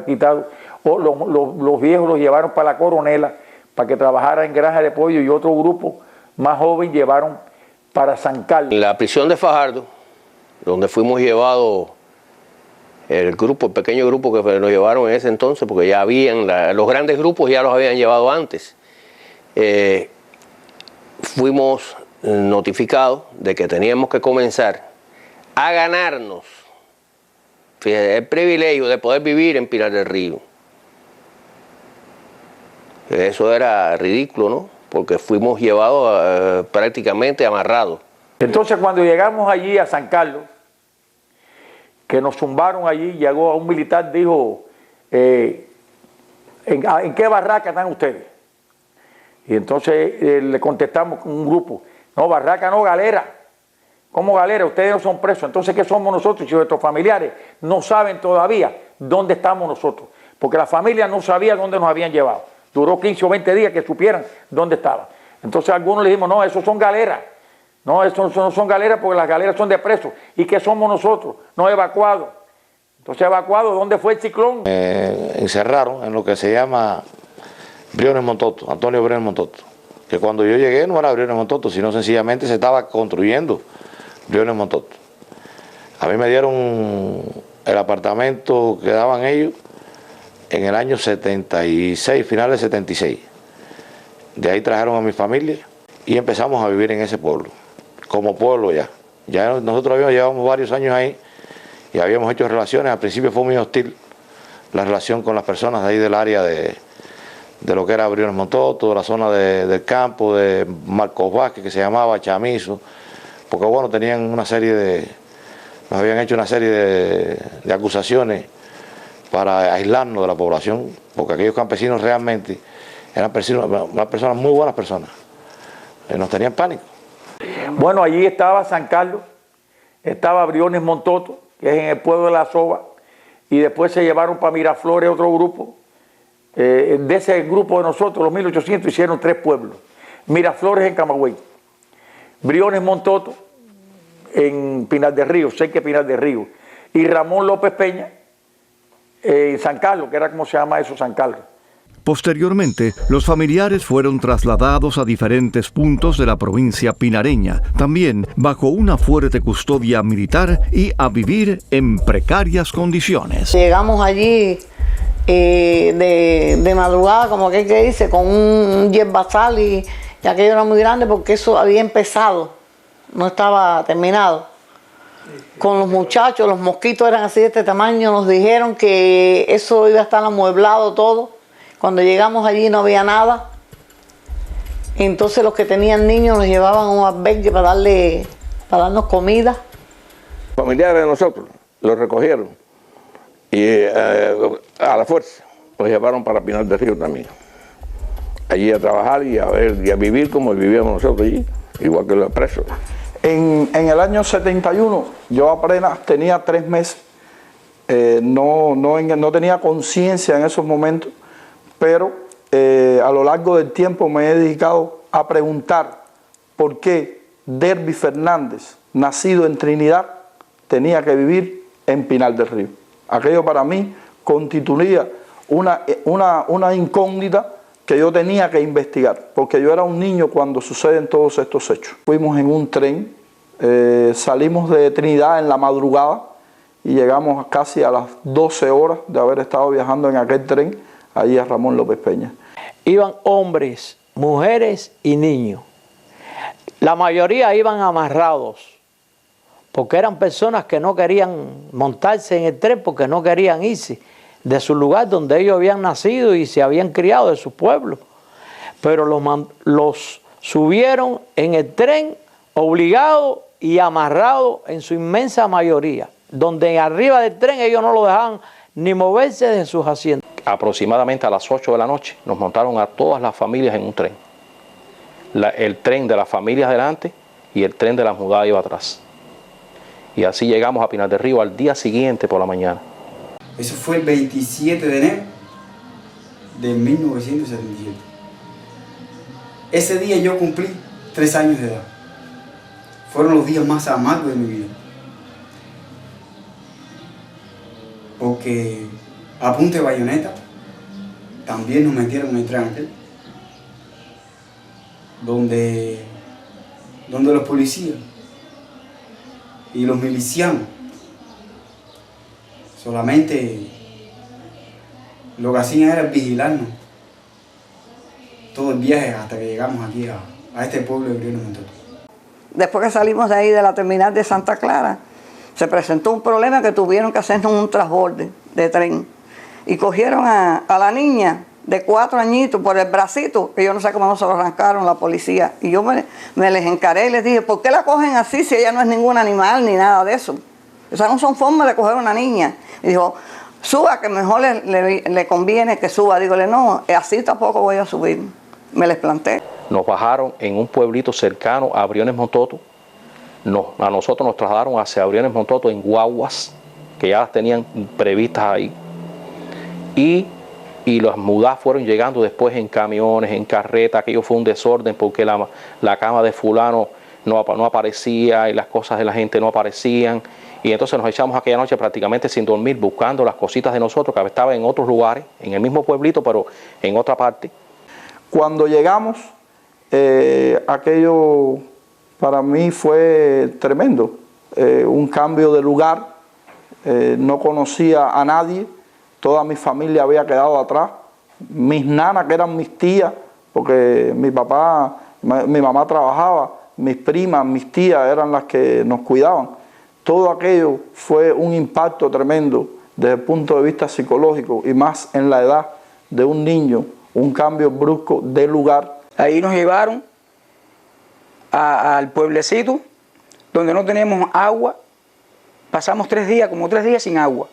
quitado. Los viejos los llevaron para la Coronela para que trabajara en granja de pollo, y otro grupo más joven llevaron para San Carlos. En la prisión de Fajardo donde fuimos llevados, el pequeño grupo que nos llevaron en ese entonces, porque ya habían, los grandes grupos ya los habían llevado antes. Fuimos notificados de que teníamos que comenzar a ganarnos, fíjate, el privilegio de poder vivir en Pinar del Río. Eso era ridículo, ¿no? Porque fuimos llevados prácticamente amarrados. Entonces cuando llegamos allí a San Carlos, que nos zumbaron allí, llegó un militar, dijo, ¿en qué barraca están ustedes? Y entonces le contestamos con un grupo, no, barraca no, galera. ¿Cómo galera? Ustedes no son presos. Entonces, ¿qué somos nosotros? Si nuestros familiares no saben todavía dónde estamos nosotros, porque la familia no sabía dónde nos habían llevado. Duró 15 o 20 días que supieran dónde estaban. Entonces algunos le dijimos, no, esos son galeras. No, esos no son galeras porque las galeras son de presos. ¿Y qué somos nosotros? No evacuados. Entonces evacuados, ¿dónde fue el ciclón? Encerraron en lo que se llama Briones Montoto, Antonio Briones Montoto. Que cuando yo llegué no era Briones Montoto, sino sencillamente se estaba construyendo Briones Montoto. A mí me dieron el apartamento que daban ellos en el año 76, finales de 76. De ahí trajeron a mi familia y empezamos a vivir en ese pueblo, como pueblo ya. Ya nosotros llevamos varios años ahí y habíamos hecho relaciones. Al principio fue muy hostil la relación con las personas de ahí del área de lo que era Briones Montoto, la zona del campo, de Marcos Vázquez, que se llamaba Chamizo, porque bueno, tenían una serie de, nos habían hecho una serie de acusaciones para aislarnos de la población, porque aquellos campesinos realmente eran personas muy buenas personas, nos tenían pánico. Bueno, allí estaba San Carlos, estaba Briones Montoto, que es en el pueblo de La Soba, y después se llevaron para Miraflores otro grupo. De ese grupo de nosotros, los 1800, hicieron 3 pueblos. Miraflores en Camagüey, Briones Montoto en Pinar del Río, cerca de Pinar del Río, y Ramón López Peña en San Carlos, que era como se llama eso, San Carlos. Posteriormente, los familiares fueron trasladados a diferentes puntos de la provincia pinareña, también bajo una fuerte custodia militar y a vivir en precarias condiciones. Llegamos allí de madrugada, como aquel que dice, con un jet basal y aquello era muy grande porque eso había empezado, no estaba terminado. Con los muchachos, los mosquitos eran así de este tamaño, nos dijeron que eso iba a estar amueblado todo. Cuando llegamos allí no había nada. Entonces los que tenían niños nos llevaban a un albergue para darnos comida. Familiares de nosotros los recogieron y a la fuerza los llevaron para Pinar del Río también. Allí a trabajar y a vivir como vivíamos nosotros allí, igual que los presos. En el año 71 yo apenas tenía 3 meses, no tenía conciencia en esos momentos, pero a lo largo del tiempo me he dedicado a preguntar por qué Derby Fernández, nacido en Trinidad, tenía que vivir en Pinar del Río. Aquello para mí constituía una incógnita que yo tenía que investigar, porque yo era un niño cuando suceden todos estos hechos. Fuimos en un tren, salimos de Trinidad en la madrugada y llegamos casi a las 12 horas de haber estado viajando en aquel tren, allí a Ramón López Peña. Iban hombres, mujeres y niños. La mayoría iban amarrados, porque eran personas que no querían montarse en el tren, porque no querían irse de su lugar donde ellos habían nacido y se habían criado, de su pueblo. Pero los subieron en el tren obligados y amarrados en su inmensa mayoría, donde arriba del tren ellos no lo dejaban ni moverse de sus asientos. Aproximadamente a las 8 de la noche nos montaron a todas las familias en un tren. El tren de las familias delante y el tren de las mudadas iba atrás. Y así llegamos a Pinar del Río al día siguiente por la mañana. Eso fue el 27 de enero de 1977. Ese día yo cumplí 3 años de edad. Fueron los días más amargos de mi vida. Porque a punta de bayoneta también nos metieron en el tren aquel, donde los policías Y los milicianos solamente lo que hacían era vigilarnos todo el viaje hasta que llegamos aquí a este pueblo de Briano Montoto. Después que salimos de ahí de la terminal de Santa Clara, se presentó un problema que tuvieron que hacernos un transborde de tren. Y cogieron a la niña de 4 añitos por el bracito, que yo no sé cómo no se lo arrancaron la policía. Y yo me les encaré y les dije, ¿por qué la cogen así si ella no es ningún animal ni nada de eso? O sea, no son formas de coger a una niña. Y dijo, suba, que mejor le conviene que suba. Dígole, no, así tampoco voy a subir. Me les planté. Nos bajaron en un pueblito cercano a Briones Montoto. A nosotros nos trasladaron hacia Briones Montoto en guaguas, que ya las tenían previstas ahí. Y las mudas fueron llegando después en camiones, en carretas. Aquello fue un desorden porque la cama de fulano no aparecía y las cosas de la gente no aparecían. Y entonces nos echamos aquella noche prácticamente sin dormir, buscando las cositas de nosotros que estaban en otros lugares, en el mismo pueblito, pero en otra parte. Cuando llegamos, aquello para mí fue tremendo. Un cambio de lugar, no conocía a nadie. Toda mi familia había quedado atrás. Mis nanas, que eran mis tías, porque mi mamá trabajaba, mis primas, mis tías eran las que nos cuidaban. Todo aquello fue un impacto tremendo desde el punto de vista psicológico y más en la edad de un niño, un cambio brusco de lugar. Ahí nos llevaron al pueblecito donde no teníamos agua. Pasamos 3 días, como 3 días sin agua.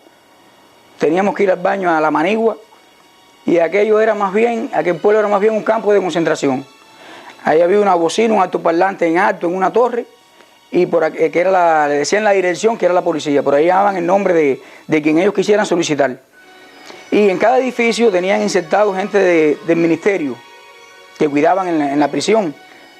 Teníamos que ir al baño a la Manigua y aquel pueblo era más bien un campo de concentración. Ahí había una bocina, un altoparlante en alto, en una torre, y por aquí, que era le decían la dirección, que era la policía. Por ahí llamaban el nombre de quien ellos quisieran solicitar. Y en cada edificio tenían insertados gente del ministerio que cuidaban en la prisión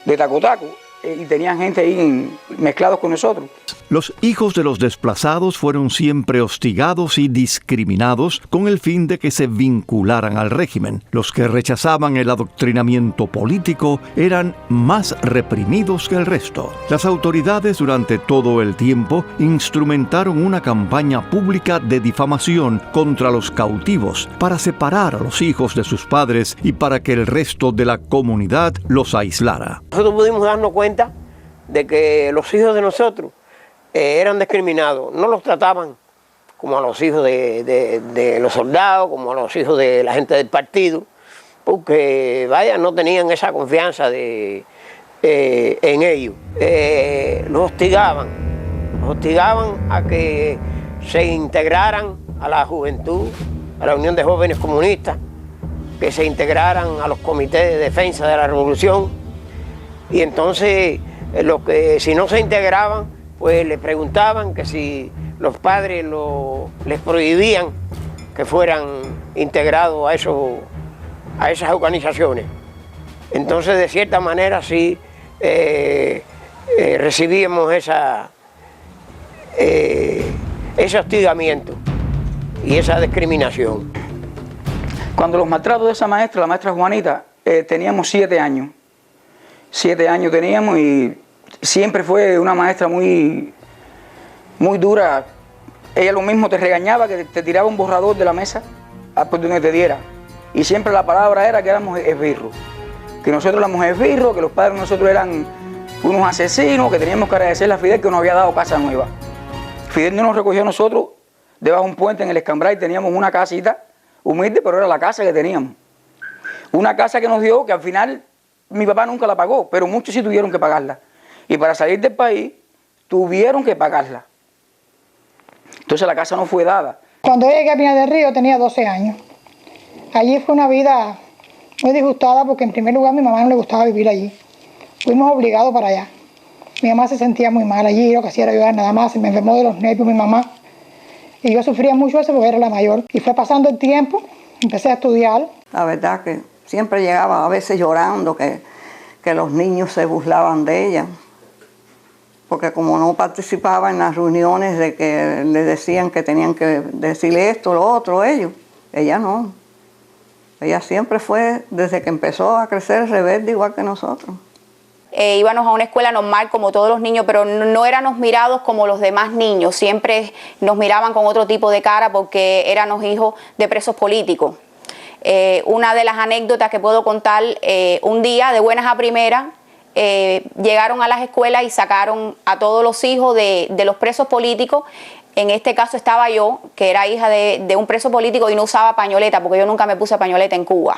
de Tacotaco. Y tenían gente ahí mezclados con nosotros. Los hijos de los desplazados fueron siempre hostigados y discriminados con el fin de que se vincularan al régimen. Los que rechazaban el adoctrinamiento político eran más reprimidos que el resto. Las autoridades durante todo el tiempo instrumentaron una campaña pública de difamación contra los cautivos para separar a los hijos de sus padres y para que el resto de la comunidad los aislara. Nosotros pudimos darnos cuenta de que los hijos de nosotros eran discriminados, no los trataban como a los hijos de los soldados, como a los hijos de la gente del partido, porque vaya, no tenían esa confianza en ellos. Los hostigaban a que se integraran a la juventud, a la Unión de Jóvenes Comunistas, que se integraran a los comités de defensa de la revolución. Y entonces, si no se integraban, pues le preguntaban que si los padres les prohibían que fueran integrados a esas organizaciones. Entonces, de cierta manera, sí recibíamos ese hostigamiento y esa discriminación. Cuando los maltratos de esa maestra, la maestra Juanita, teníamos 7 años. 7 años teníamos y siempre fue una maestra muy dura. Ella lo mismo te regañaba, que te tiraba un borrador de la mesa por donde te diera. Y siempre la palabra era que éramos esbirros. Que nosotros éramos esbirros, que los padres de nosotros eran unos asesinos, que teníamos que agradecerle a Fidel que nos había dado casa nueva. Fidel no nos recogió a nosotros debajo de un puente en el Escambray. Teníamos una casita humilde, pero era la casa que teníamos. Una casa que nos dio, que al final mi papá nunca la pagó, pero muchos sí tuvieron que pagarla. Y para salir del país, tuvieron que pagarla. Entonces la casa no fue dada. Cuando yo llegué a Pinar del Río tenía 12 años. Allí fue una vida muy disgustada porque en primer lugar a mi mamá no le gustaba vivir allí. Fuimos obligados para allá. Mi mamá se sentía muy mal allí, lo que hacía era llorar nada más, se me enfermó de los nervios mi mamá. Y yo sufría mucho eso porque era la mayor. Y fue pasando el tiempo, empecé a estudiar. La verdad que siempre llegaba a veces llorando que los niños se burlaban de ella. Porque como no participaba en las reuniones de que le decían que tenían que decirle esto, lo otro, ella no. Ella siempre fue, desde que empezó a crecer, rebelde igual que nosotros. íbamos a una escuela normal como todos los niños, pero no éramos mirados como los demás niños. Siempre nos miraban con otro tipo de cara porque éramos hijos de presos políticos. Una de las anécdotas que puedo contar, un día de buenas a primeras, llegaron a las escuelas y sacaron a todos los hijos de los presos políticos. En este caso estaba yo, que era hija de un preso político y no usaba pañoleta, porque yo nunca me puse pañoleta en Cuba.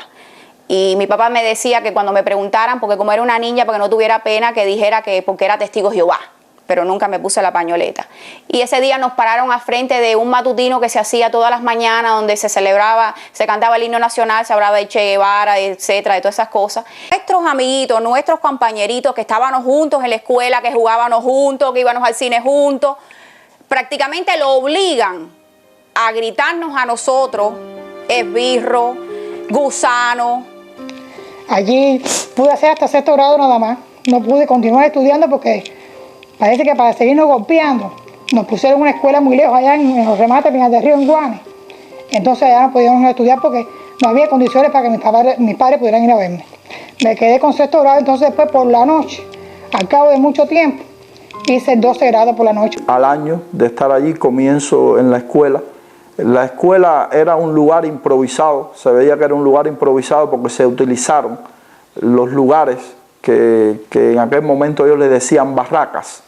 Y mi papá me decía que cuando me preguntaran, porque como era una niña, porque no tuviera pena, que dijera que porque era testigo de Jehová, pero nunca me puse la pañoleta. Y ese día nos pararon al frente de un matutino que se hacía todas las mañanas, donde se celebraba, se cantaba el himno nacional, se hablaba de Che Guevara, etcétera, de todas esas cosas. Nuestros amiguitos, nuestros compañeritos que estábamos juntos en la escuela, que jugábamos juntos, que íbamos al cine juntos, prácticamente lo obligan a gritarnos a nosotros, esbirro, gusano. Allí pude hacer hasta 6º grado nada más. No pude continuar estudiando porque parece que para seguirnos golpeando nos pusieron en una escuela muy lejos allá en los remates de Pinar del Río, en Guane. Entonces allá no podíamos estudiar porque no había condiciones para que mis padres pudieran ir a verme. Me quedé con 6º grado, entonces después por la noche, al cabo de mucho tiempo, hice 12 grados por la noche. Al año de estar allí comienzo en la escuela. La escuela era un lugar improvisado, se veía que era un lugar improvisado porque se utilizaron los lugares que en aquel momento ellos les decían barracas,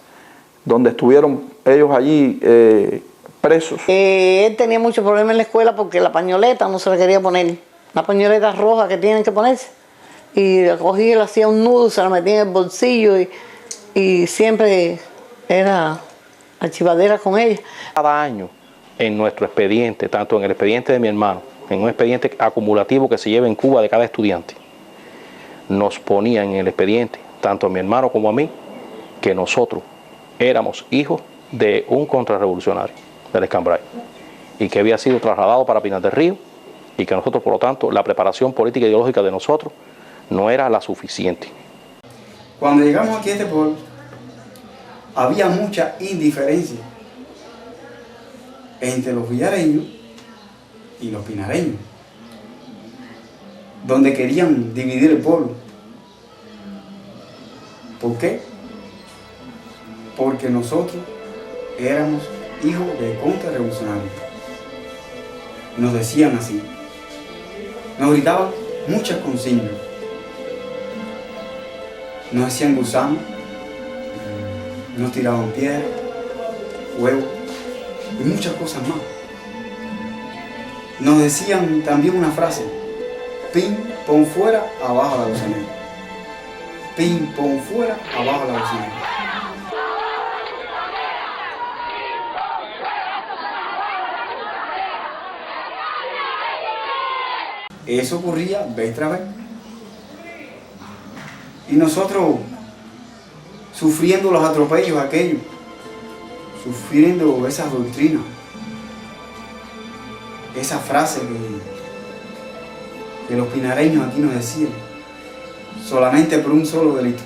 donde estuvieron ellos allí presos. Él tenía muchos problemas en la escuela porque la pañoleta no se la quería poner, la pañoleta roja que tienen que ponerse. Y la cogía y le hacía un nudo, se la metía en el bolsillo y siempre era archivadera con ella. Cada año en nuestro expediente, tanto en el expediente de mi hermano, en un expediente acumulativo que se lleva en Cuba de cada estudiante, nos ponían en el expediente, tanto a mi hermano como a mí, que nosotros éramos hijos de un contrarrevolucionario del Escambray y que había sido trasladado para Pinar del Río y que nosotros, por lo tanto, la preparación política e ideológica de nosotros no era la suficiente. Cuando llegamos aquí a este pueblo, había mucha indiferencia entre los villareños y los pinareños, donde querían dividir el pueblo. ¿Por qué? Porque nosotros éramos hijos de contrarrevolucionarios. Nos decían así, nos gritaban muchas consignas, nos decían gusano, nos tiraban piedras, huevos y muchas cosas más. Nos decían también una frase: pin, pon fuera, abajo la gusanera. Pin, pon fuera, abajo la gusanera. Eso ocurría vez tras vez. Y nosotros sufriendo los atropellos aquellos, sufriendo esas doctrinas, esa frase que los pinareños aquí nos decían, solamente por un solo delito,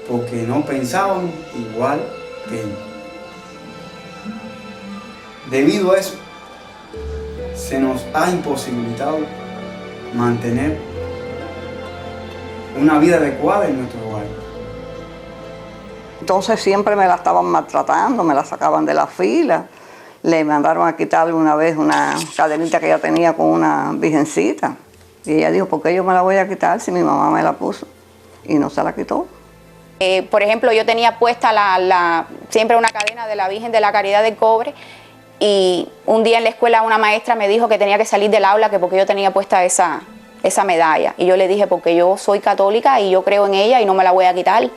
porque no pensaban igual que ellos. Debido a eso, se nos ha imposibilitado mantener una vida adecuada en nuestro hogar. Entonces siempre me la estaban maltratando, me la sacaban de la fila. Le mandaron a quitarle una vez una cadenita que ella tenía con una virgencita. Y ella dijo, ¿por qué yo me la voy a quitar si mi mamá me la puso? Y no se la quitó. Por ejemplo, yo tenía puesta siempre una cadena de la Virgen de la Caridad del Cobre, y un día en la escuela una maestra me dijo que tenía que salir del aula que porque yo tenía puesta esa medalla. Y yo le dije, porque yo soy católica y yo creo en ella y no me la voy a quitar.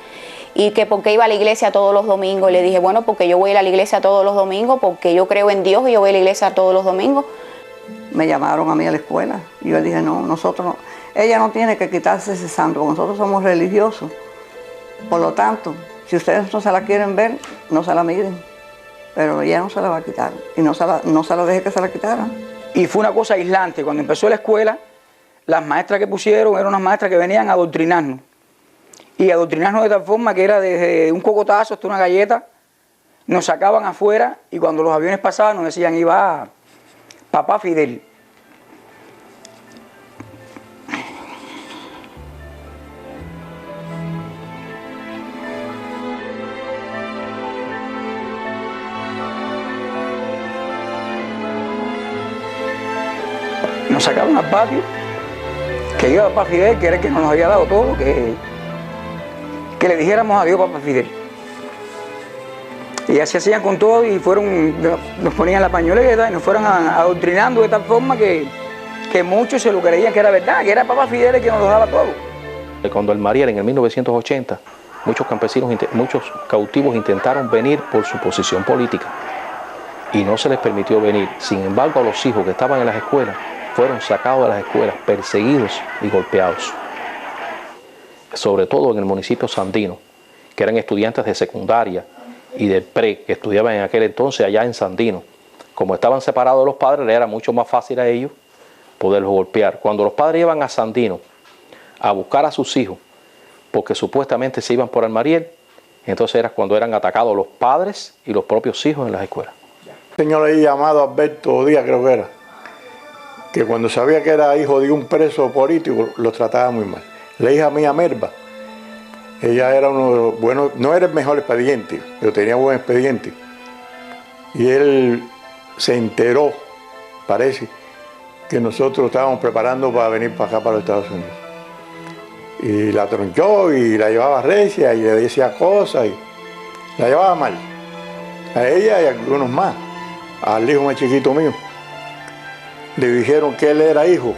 Y que porque iba a la iglesia todos los domingos. Y le dije, bueno, porque yo voy a ir a la iglesia todos los domingos, porque yo creo en Dios y yo voy a la iglesia todos los domingos. Me llamaron a mí a la escuela y yo le dije, no, nosotros no. Ella no tiene que quitarse ese santo, porque nosotros somos religiosos. Por lo tanto, si ustedes no se la quieren ver, no se la miren. Pero ella no se la va a quitar y no se la deje que se la quitara. Y fue una cosa aislante. Cuando empezó la escuela, las maestras que pusieron eran unas maestras que venían a adoctrinarnos. Y adoctrinarnos de tal forma que era desde un cocotazo hasta una galleta, nos sacaban afuera y cuando los aviones pasaban nos decían, iba papá Fidel. nos sacaban al patio, que iba papá Fidel, que era el que nos había dado todo, que le dijéramos adiós papá Fidel. Y así hacían con todo y nos ponían la pañoleta y nos fueron adoctrinando de tal forma que muchos se lo creían que era verdad, que era papá Fidel el que nos lo daba todo. Cuando el Mariel en el 1980, muchos campesinos, muchos cautivos intentaron venir por su posición política y no se les permitió venir. Sin embargo, a los hijos que estaban en las escuelas fueron sacados de las escuelas, perseguidos y golpeados. Sobre todo en el municipio Sandino, que eran estudiantes de secundaria y del pre, que estudiaban en aquel entonces allá en Sandino. Como estaban separados de los padres, le era mucho más fácil a ellos poderlos golpear. Cuando los padres iban a Sandino a buscar a sus hijos, porque supuestamente se iban por el Mariel, entonces era cuando eran atacados los padres y los propios hijos en las escuelas. Un señor ahí llamado Alberto Díaz, creo que era, que cuando sabía que era hijo de un preso político, lo trataba muy mal. La hija mía, Merva, ella era uno de los buenos, no era el mejor expediente, pero tenía buen expediente. Y él se enteró, parece, que nosotros estábamos preparando para venir para acá, para los Estados Unidos. Y la tronchó y la llevaba recia y le decía cosas y la llevaba mal. A ella y a algunos más. Al hijo más chiquito mío. Le dijeron que él era hijo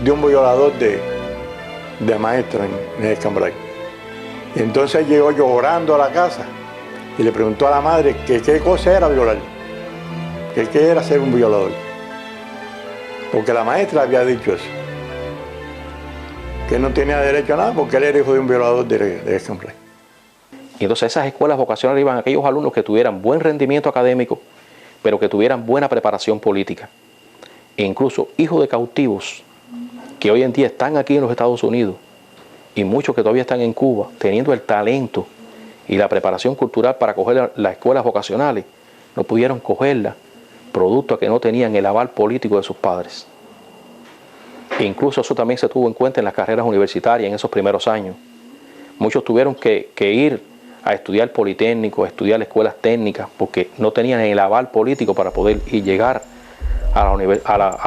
de un violador de maestra en el Cambrai. Y entonces llegó llorando a la casa y le preguntó a la madre que qué cosa era violar, que qué era ser un violador. Porque la maestra había dicho eso, que no tenía derecho a nada porque él era hijo de un violador de Cambrai. Y entonces esas escuelas vocacionales iban a aquellos alumnos que tuvieran buen rendimiento académico, pero que tuvieran buena preparación política. E incluso hijos de cautivos que hoy en día están aquí en los Estados Unidos y muchos que todavía están en Cuba, teniendo el talento y la preparación cultural para coger las escuelas vocacionales, no pudieron cogerlas, producto a que no tenían el aval político de sus padres. E incluso eso también se tuvo en cuenta en las carreras universitarias en esos primeros años. Muchos tuvieron que ir a estudiar politécnico, a estudiar escuelas técnicas, porque no tenían el aval político para poder llegar a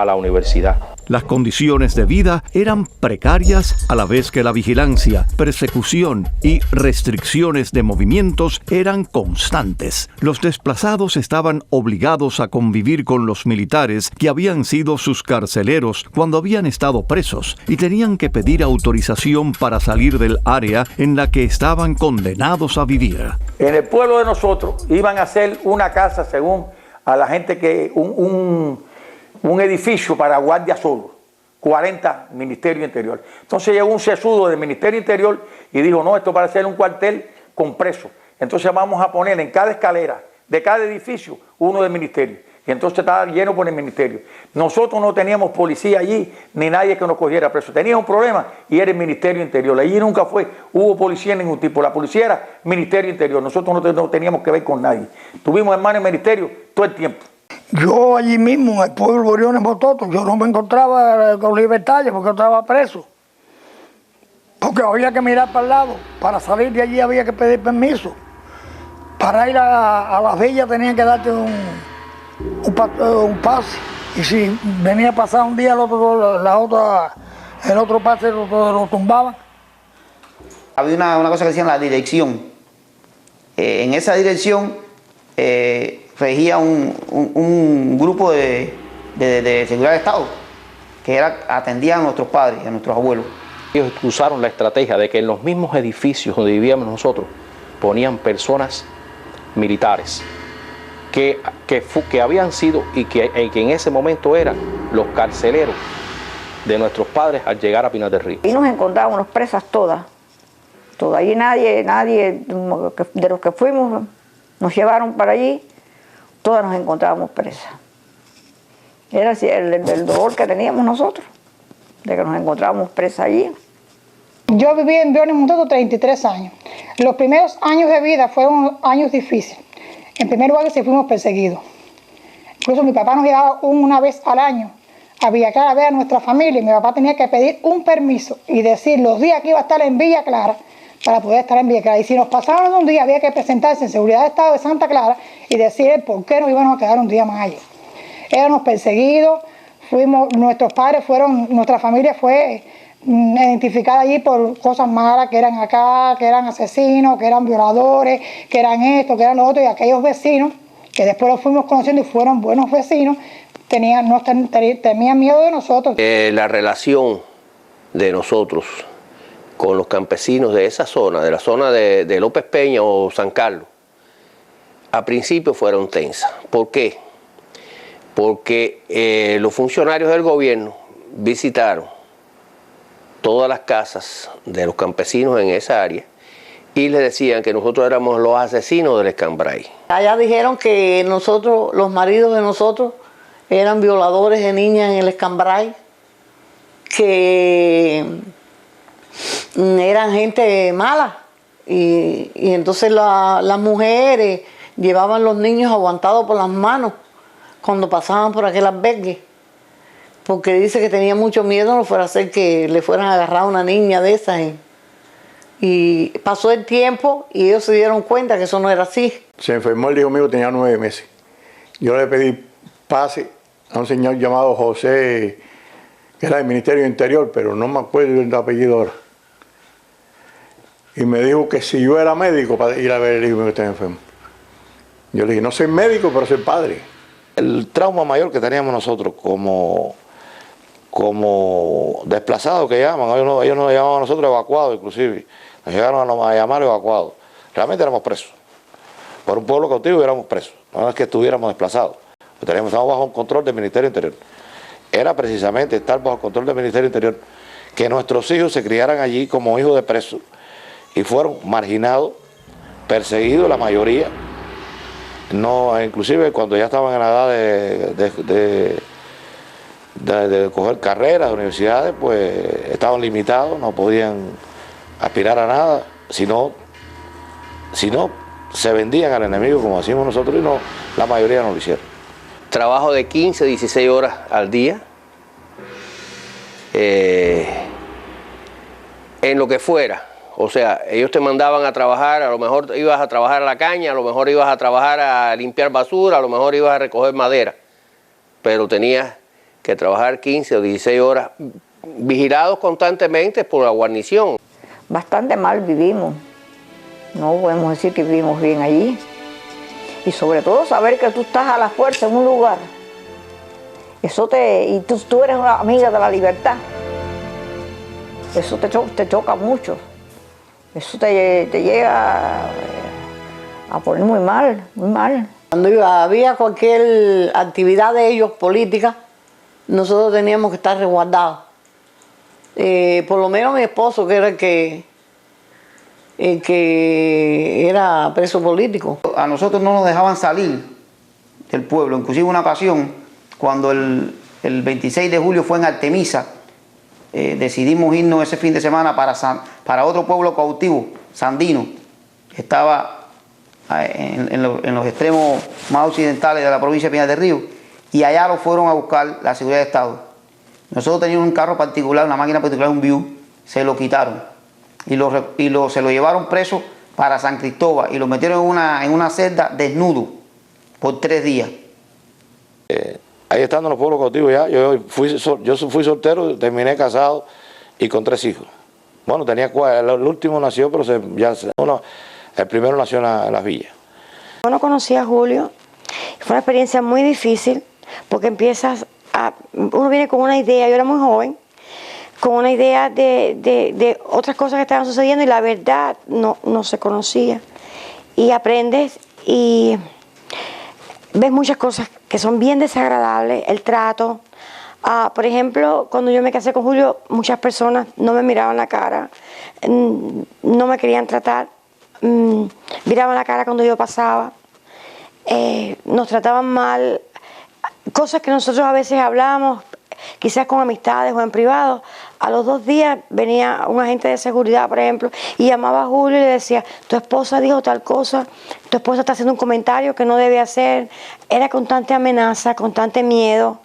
la universidad. Las condiciones de vida eran precarias a la vez que la vigilancia, persecución y restricciones de movimientos eran constantes. Los desplazados estaban obligados a convivir con los militares que habían sido sus carceleros cuando habían estado presos y tenían que pedir autorización para salir del área en la que estaban condenados a vivir. En el pueblo de nosotros iban a hacer una casa, según a la gente, que un edificio para guardia solo, 40 Ministerio Interior. Entonces llegó un sesudo del Ministerio Interior y dijo, no, esto para hacer un cuartel con presos. Entonces vamos a poner en cada escalera de cada edificio uno del ministerio. Y entonces estaba lleno por el ministerio. Nosotros no teníamos policía allí, ni nadie que nos cogiera preso. Teníamos un problema y era el Ministerio Interior. Allí nunca hubo policía de ningún tipo. La policía era Ministerio Interior. Nosotros no teníamos que ver con nadie. Tuvimos hermanos en el ministerio todo el tiempo. Yo allí mismo, en el pueblo de Briones Bototo, yo no me encontraba con libertad porque yo estaba preso. Porque había que mirar para el lado. Para salir de allí había que pedir permiso. Para ir a Las Villas tenían que darte un pase. Y si venía a pasar un día, el otro pase lo tumbaban. Había una cosa que decían la dirección. En esa dirección regía un grupo de seguridad de Estado que atendían a nuestros padres y a nuestros abuelos. Ellos usaron la estrategia de que en los mismos edificios donde vivíamos nosotros ponían personas militares que habían sido y que en ese momento eran los carceleros de nuestros padres al llegar a Pinar del Río. Y nos encontrábamos unas presas todas. Allí nadie de los que fuimos nos llevaron para allí, todas nos encontrábamos presas. Era así el dolor que teníamos nosotros, de que nos encontrábamos presas allí. Yo viví en Briones Bototo 33 años. Los primeros años de vida fueron años difíciles. En primer lugar, que se fuimos perseguidos. Incluso mi papá nos llevaba una vez al año a Villa Clara a ver a nuestra familia y mi papá tenía que pedir un permiso y decir los días que iba a estar en Villa Clara para poder estar en Villa Clara. Y si nos pasaban un día, había que presentarse en Seguridad de Estado de Santa Clara y decir por qué nos íbamos a quedar un día más allí. Éramos perseguidos, nuestros padres fueron, nuestra familia fue identificada allí por cosas malas, que eran acá, que eran asesinos, que eran violadores, que eran esto, que eran lo otro, y aquellos vecinos, que después los fuimos conociendo y fueron buenos vecinos, temían miedo de nosotros. La relación de nosotros con los campesinos de esa zona, de la zona de López Peña o San Carlos, a principio fueron tensas. ¿Por qué? Porque los funcionarios del gobierno visitaron todas las casas de los campesinos en esa área y les decían que nosotros éramos los asesinos del Escambray. Allá dijeron que nosotros, los maridos de nosotros, eran violadores de niñas en el Escambray, que eran gente mala y entonces las mujeres llevaban los niños aguantados por las manos cuando pasaban por aquel albergue, porque dice que tenía mucho miedo no fuera a ser que le fueran a agarrar a una niña de esas. Y pasó el tiempo y ellos se dieron cuenta que eso no era así. Se enfermó el hijo mío, tenía 9 meses. Yo le pedí pase a un señor llamado José, que era del Ministerio del Interior, pero no me acuerdo del apellido ahora. Y me dijo que si yo era médico para ir a ver el hijo mío que estaba enfermo. Yo le dije, no soy médico, pero soy padre. El trauma mayor que teníamos nosotros como desplazados que llaman, ellos nos llamaban a nosotros evacuados inclusive, nos llegaron a llamar evacuados. Realmente éramos presos. Por un pueblo cautivo éramos presos, no es que estuviéramos desplazados. Estábamos bajo el control del Ministerio del Interior. Era precisamente estar bajo el control del Ministerio del Interior que nuestros hijos se criaran allí como hijos de presos y fueron marginados, perseguidos la mayoría. No, inclusive cuando ya estaban en la edad de coger carreras de universidades, pues estaban limitados, no podían aspirar a nada, si no se vendían al enemigo como decimos nosotros, y no, la mayoría no lo hicieron. Trabajo de 15, 16 horas al día, en lo que fuera. O sea, ellos te mandaban a trabajar, a lo mejor ibas a trabajar a la caña, a lo mejor ibas a trabajar a limpiar basura, a lo mejor ibas a recoger madera, pero tenías que trabajar 15 o 16 horas vigilados constantemente por la guarnición. Bastante mal vivimos, no podemos decir que vivimos bien allí. Y sobre todo saber que tú estás a la fuerza en un lugar, y tú eres una amiga de la libertad, eso te choca mucho. Eso te llega a poner muy mal, muy mal. Cuando había cualquier actividad de ellos política, nosotros teníamos que estar resguardados. Por lo menos mi esposo, que era el que era preso político. A nosotros no nos dejaban salir del pueblo. Inclusive una ocasión, cuando el 26 de julio fue en Artemisa, decidimos irnos ese fin de semana para otro pueblo cautivo, Sandino, que estaba en los extremos más occidentales de la provincia de Pinar del Río, y allá lo fueron a buscar la seguridad de Estado. Nosotros teníamos un carro particular, una máquina particular, un View, se lo quitaron y se lo llevaron preso para San Cristóbal y lo metieron en una celda desnudo por 3 días. Ahí estando en los pueblos cautivos ya, yo fui soltero, terminé casado y con 3 hijos. Bueno, tenía 4, el último nació, pero el primero nació en las villas. Yo no conocí a Julio, fue una experiencia muy difícil, porque uno viene con una idea, yo era muy joven, con una idea de otras cosas que estaban sucediendo y la verdad no se conocía. Y aprendes y ves muchas cosas que son bien desagradables, el trato. Por ejemplo, cuando yo me casé con Julio, muchas personas no me miraban la cara, no me querían tratar, miraban la cara cuando yo pasaba, nos trataban mal, cosas que nosotros a veces hablábamos, quizás con amistades o en privado. A los 2 días venía un agente de seguridad, por ejemplo, y llamaba a Julio y le decía, tu esposa dijo tal cosa, tu esposa está haciendo un comentario que no debe hacer. Era constante amenaza, constante miedo.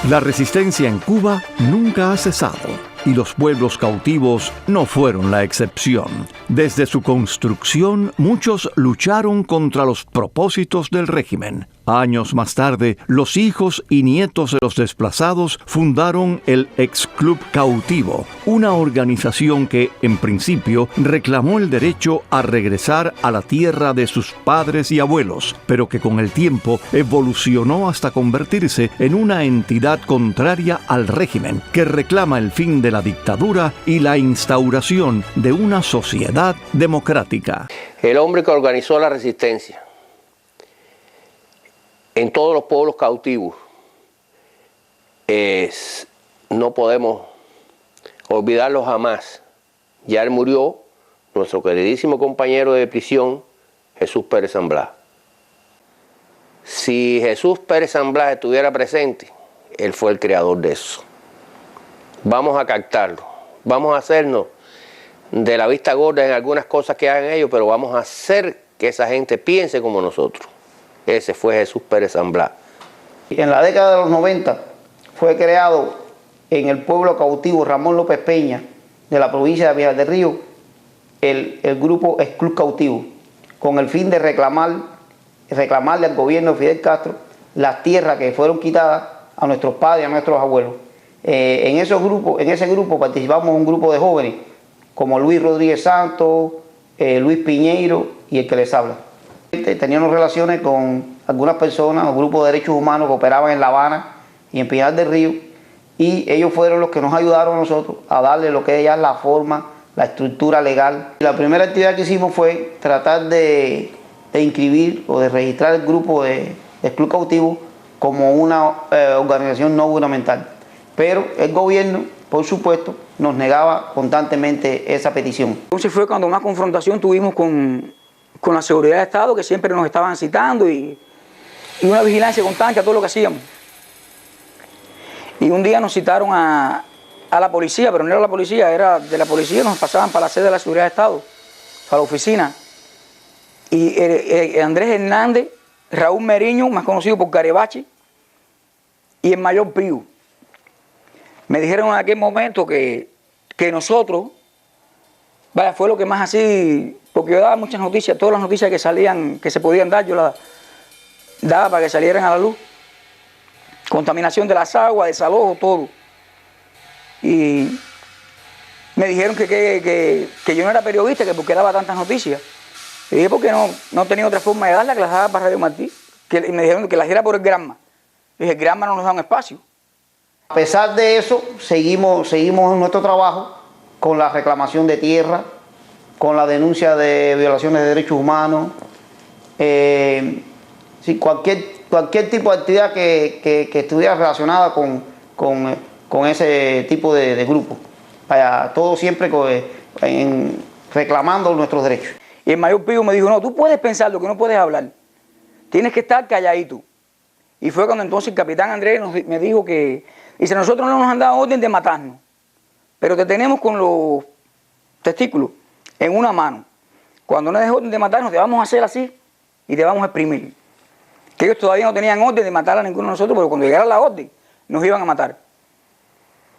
La resistencia en Cuba nunca ha cesado. y los pueblos cautivos no fueron la excepción. Desde su construcción, muchos lucharon contra los propósitos del régimen. Años más tarde, los hijos y nietos de los desplazados fundaron el Ex-Club Cautivo, una organización que, en principio, reclamó el derecho a regresar a la tierra de sus padres y abuelos, pero que con el tiempo evolucionó hasta convertirse en una entidad contraria al régimen, que reclama el fin de la dictadura y la instauración de una sociedad democrática. El hombre que organizó la resistencia en todos los pueblos cautivos, no podemos olvidarlo jamás. Ya él murió, nuestro queridísimo compañero de prisión, Jesús Pérez San Blas. Si Jesús Pérez San Blas estuviera presente, él fue el creador de eso. Vamos a captarlo, vamos a hacernos de la vista gorda en algunas cosas que hagan ellos, pero vamos a hacer que esa gente piense como nosotros. Ese fue Jesús Pérez San Blas. En la década de los 90 fue creado en el pueblo cautivo Ramón López Peña de la provincia de Pinar del Río el grupo Ex-Club Cautivo, con el fin de reclamarle al gobierno de Fidel Castro las tierras que fueron quitadas a nuestros padres y a nuestros abuelos. En ese grupo participamos un grupo de jóvenes como Luis Rodríguez Santos, Luis Piñeiro y el que les habla. Teníamos relaciones con algunas personas o grupos de derechos humanos que operaban en La Habana y en Pinar del Río, y ellos fueron los que nos ayudaron a nosotros a darle lo que es ya la forma, la estructura legal. La primera actividad que hicimos fue tratar de inscribir o de registrar el grupo de Club Cautivo como una organización no gubernamental, pero el gobierno, por supuesto, nos negaba constantemente esa petición. Entonces fue cuando más confrontación tuvimos con la seguridad del Estado, que siempre nos estaban citando, y una vigilancia constante a todo lo que hacíamos. Y un día nos citaron a la policía, pero no era la policía, era de la policía, nos pasaban para la sede de la seguridad del Estado, para la oficina. Y Andrés Hernández, Raúl Meriño, más conocido por Garebachi, y el mayor Pío, me dijeron en aquel momento que nosotros, vaya, fue lo que más así, porque yo daba muchas noticias, todas las noticias que salían, que se podían dar, yo las daba para que salieran a la luz. Contaminación de las aguas, desalojo, todo. Y me dijeron que yo no era periodista, que porque daba tantas noticias. Y dije, porque no tenía otra forma de darla, que las daba para Radio Martí. Y me dijeron que las diera por el Granma. Y dije, el Granma no nos da un espacio. A pesar de eso, seguimos en nuestro trabajo con la reclamación de tierra, con la denuncia de violaciones de derechos humanos, sí, cualquier tipo de actividad que estuviera relacionada con ese tipo de grupo. Todo siempre reclamando nuestros derechos. Y el mayor Pío me dijo, no, tú puedes pensar lo que no puedes hablar, tienes que estar calladito. Y fue cuando entonces el capitán Andrés me dijo que, dice, nosotros no nos han dado orden de matarnos, pero te tenemos con los testículos en una mano. Cuando no des orden de matarnos, te vamos a hacer así y te vamos a exprimir. Que ellos todavía no tenían orden de matar a ninguno de nosotros, pero cuando llegara la orden, nos iban a matar.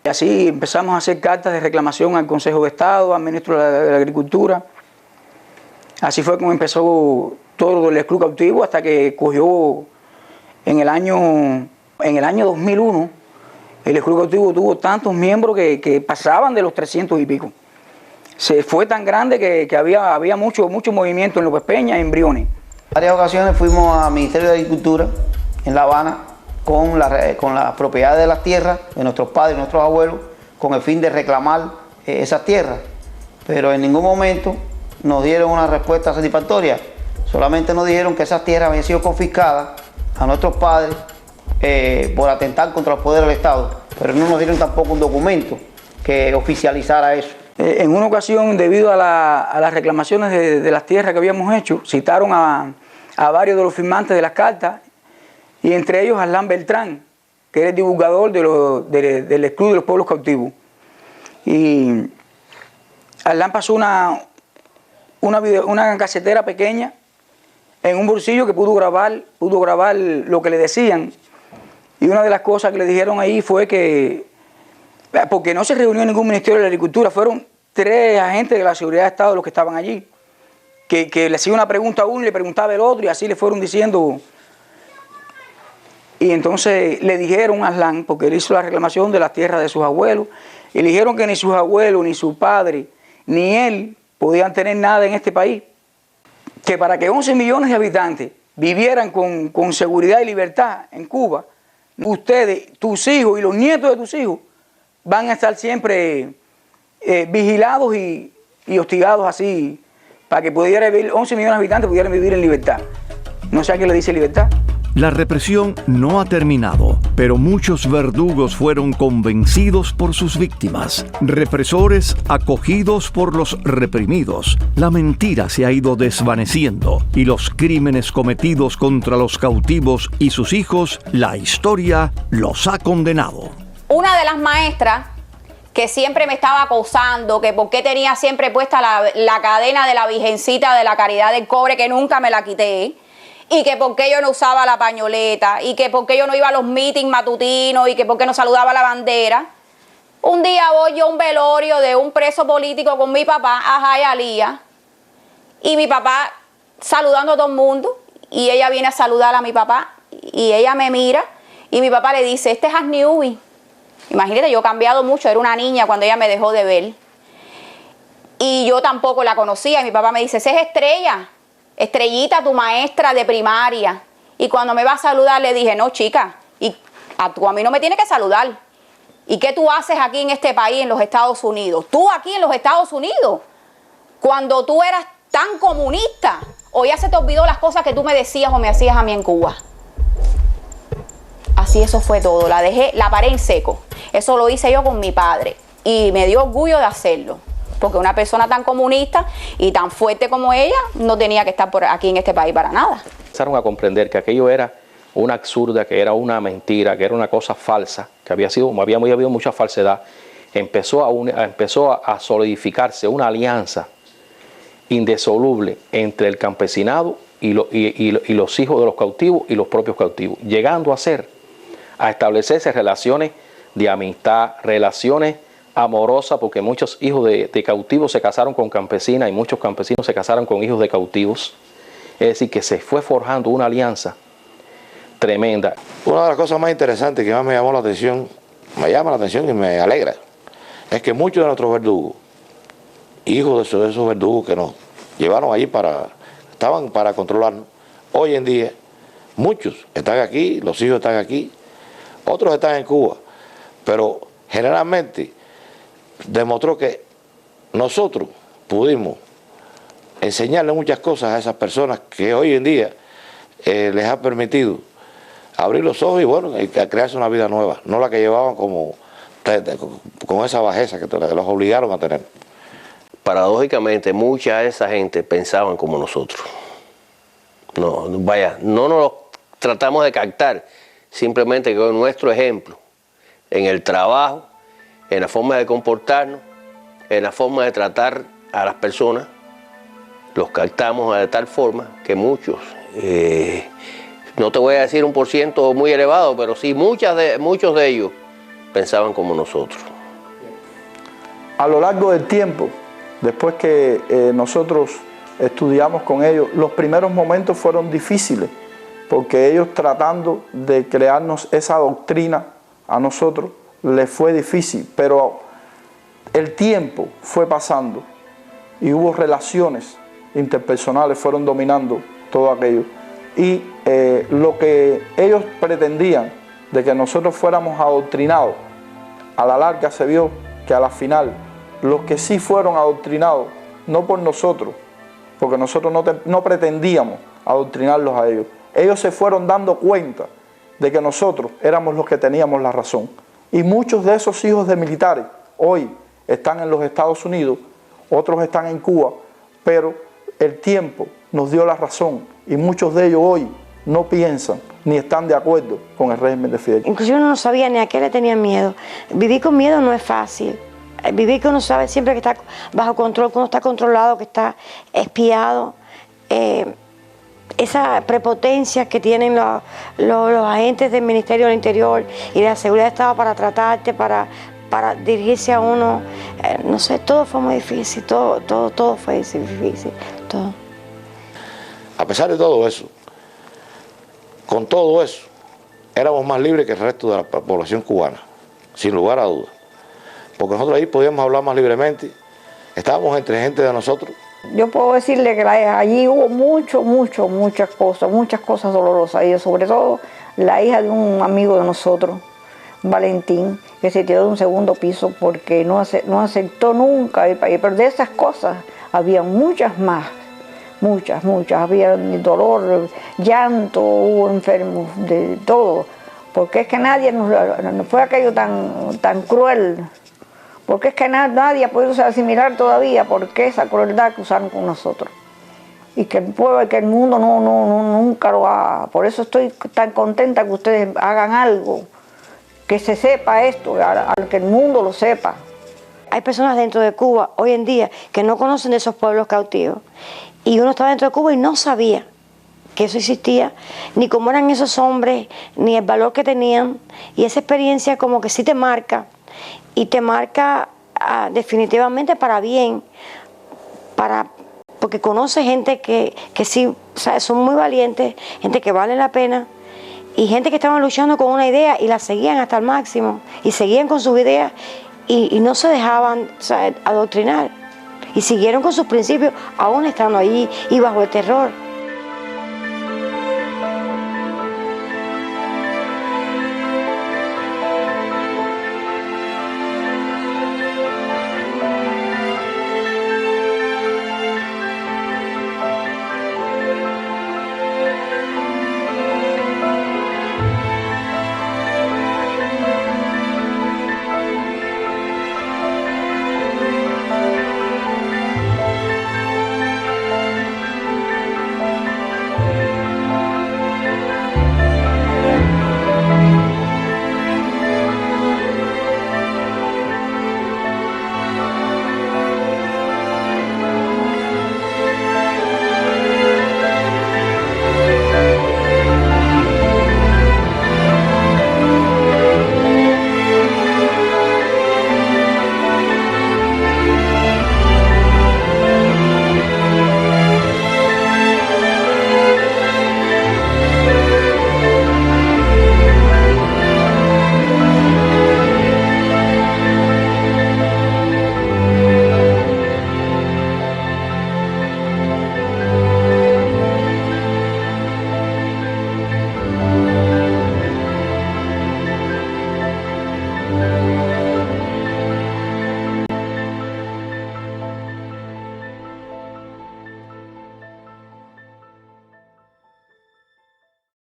Y así empezamos a hacer cartas de reclamación al Consejo de Estado, al Ministro de la Agricultura. Así fue como empezó todo el Club Cautivo, hasta que cogió en el año 2001, el Club Cautivo tuvo tantos miembros que pasaban de los 300 y pico. Se fue tan grande que había mucho movimiento en López Peña y en Briones. En varias ocasiones fuimos al Ministerio de Agricultura en La Habana con las propiedades de las tierras de nuestros padres y nuestros abuelos, con el fin de reclamar esas tierras, pero en ningún momento nos dieron una respuesta satisfactoria. Solamente nos dijeron que esas tierras habían sido confiscadas a nuestros padres por atentar contra los poderes del Estado, pero no nos dieron tampoco un documento que oficializara eso. En una ocasión, debido a las reclamaciones de las tierras que habíamos hecho, citaron a varios de los firmantes de las cartas, y entre ellos a Arlán Beltrán, que era el divulgador del Club de los Pueblos Cautivos. Y Arlán pasó una casetera pequeña en un bolsillo que pudo grabar lo que le decían. Y una de las cosas que le dijeron ahí fue que porque no se reunió ningún ministerio de la Agricultura, fueron 3 agentes de la Seguridad de Estado los que estaban allí, que le hacía una pregunta a uno y le preguntaba al otro y así le fueron diciendo. Y entonces le dijeron a Aslan, porque él hizo la reclamación de las tierras de sus abuelos, y le dijeron que ni sus abuelos, ni su padre, ni él podían tener nada en este país. Que para que 11 millones de habitantes vivieran con seguridad y libertad en Cuba, ustedes, tus hijos y los nietos de tus hijos van a estar siempre vigilados y hostigados así, para que 11 millones de habitantes pudieran vivir en libertad. No sé a qué le dice libertad. La represión no ha terminado, pero muchos verdugos fueron convencidos por sus víctimas, represores acogidos por los reprimidos. La mentira se ha ido desvaneciendo y los crímenes cometidos contra los cautivos y sus hijos, la historia los ha condenado. Una de las maestras que siempre me estaba acosando, que por qué tenía siempre puesta la cadena de la Virgencita de la Caridad del Cobre, que nunca me la quité, y que por qué yo no usaba la pañoleta, y que por qué yo no iba a los meetings matutinos, y que por qué no saludaba la bandera. Un día voy yo a un velorio de un preso político con mi papá, a Jayalía, y mi papá saludando a todo el mundo, y ella viene a saludar a mi papá, y ella me mira, y mi papá le dice, este es Asniubi. Imagínate, yo he cambiado mucho, era una niña cuando ella me dejó de ver. Y yo tampoco la conocía, y mi papá me dice, esa es Estrella. Estrellita, tu maestra de primaria. Y cuando me va a saludar le dije, no chica, y a mí no me tienes que saludar. ¿Y qué tú haces aquí en este país, en los Estados Unidos? Tú aquí en los Estados Unidos, cuando tú eras tan comunista, o ya se te olvidó las cosas que tú me decías o me hacías a mí en Cuba. Así eso fue todo, la paré en seco. Eso lo hice yo con mi padre y me dio orgullo de hacerlo. Porque una persona tan comunista y tan fuerte como ella no tenía que estar por aquí en este país para nada. Empezaron a comprender que aquello era una absurda, que era una mentira, que era una cosa falsa, que había habido mucha falsedad. Empezó a solidificarse una alianza indisoluble entre el campesinado y los hijos de los cautivos y los propios cautivos, llegando a establecerse relaciones de amistad, relaciones amorosa, porque muchos hijos de cautivos se casaron con campesinas y muchos campesinos se casaron con hijos de cautivos. Es decir, que se fue forjando una alianza tremenda. Una de las cosas más interesantes que más me llama la atención y me alegra, es que muchos de nuestros verdugos, hijos de esos verdugos que nos llevaron allí estaban para controlarnos, hoy en día muchos están aquí, los hijos están aquí, otros están en Cuba, pero generalmente demostró que nosotros pudimos enseñarle muchas cosas a esas personas que hoy en día les ha permitido abrir los ojos y bueno, a crearse una vida nueva, no la que llevaban con esa bajeza que los obligaron a tener. Paradójicamente, mucha de esa gente pensaban como nosotros. No nos lo tratamos de captar, simplemente con nuestro ejemplo, en el trabajo, en la forma de comportarnos, en la forma de tratar a las personas, los captamos de tal forma que muchos, no te voy a decir un % muy elevado, pero sí muchos de ellos pensaban como nosotros. A lo largo del tiempo, después que nosotros estudiamos con ellos, los primeros momentos fueron difíciles, porque ellos tratando de crearnos esa doctrina a nosotros, les fue difícil, pero el tiempo fue pasando y hubo relaciones interpersonales, fueron dominando todo aquello. Y lo que ellos pretendían de que nosotros fuéramos adoctrinados, a la larga se vio que a la final los que sí fueron adoctrinados, no por nosotros, porque nosotros no pretendíamos adoctrinarlos a ellos, ellos se fueron dando cuenta de que nosotros éramos los que teníamos la razón. Y muchos de esos hijos de militares hoy están en los Estados Unidos, otros están en Cuba, pero el tiempo nos dio la razón y muchos de ellos hoy no piensan ni están de acuerdo con el régimen de Fidel. Inclusive uno no sabía ni a qué le tenían miedo. Vivir con miedo no es fácil. Vivir que uno sabe siempre que está bajo control, que uno está controlado, que está espiado. Esa prepotencia que tienen los agentes del Ministerio del Interior y de la Seguridad de Estado para tratarte, para para dirigirse a uno, no sé, todo fue muy difícil, todo fue difícil, todo. A pesar de todo eso, con todo eso, éramos más libres que el resto de la población cubana, sin lugar a dudas. Porque nosotros ahí podíamos hablar más libremente, estábamos entre gente de nosotros. Yo puedo decirle que allí hubo muchas cosas dolorosas, y sobre todo la hija de un amigo de nosotros, Valentín, que se tiró de un segundo piso porque no aceptó nunca ir para allí. Pero de esas cosas había muchas más, muchas, había dolor, llanto, hubo enfermos, de todo, porque es que nadie no fue aquello tan cruel. Porque es que nadie ha podido asimilar todavía por qué esa crueldad que usaron con nosotros. Y que el pueblo, que el mundo nunca lo haga. Por eso estoy tan contenta que ustedes hagan algo, que se sepa esto, que el mundo lo sepa. Hay personas dentro de Cuba hoy en día que no conocen de esos pueblos cautivos. Y uno estaba dentro de Cuba y no sabía que eso existía, ni cómo eran esos hombres, ni el valor que tenían. Y esa experiencia como que sí te marca. Y te marca definitivamente para bien, porque conoce gente que sí, o sea, son muy valientes, gente que vale la pena, y gente que estaban luchando con una idea y la seguían hasta el máximo, y seguían con sus ideas y no se dejaban, o sea, adoctrinar, y siguieron con sus principios aún estando allí y bajo el terror.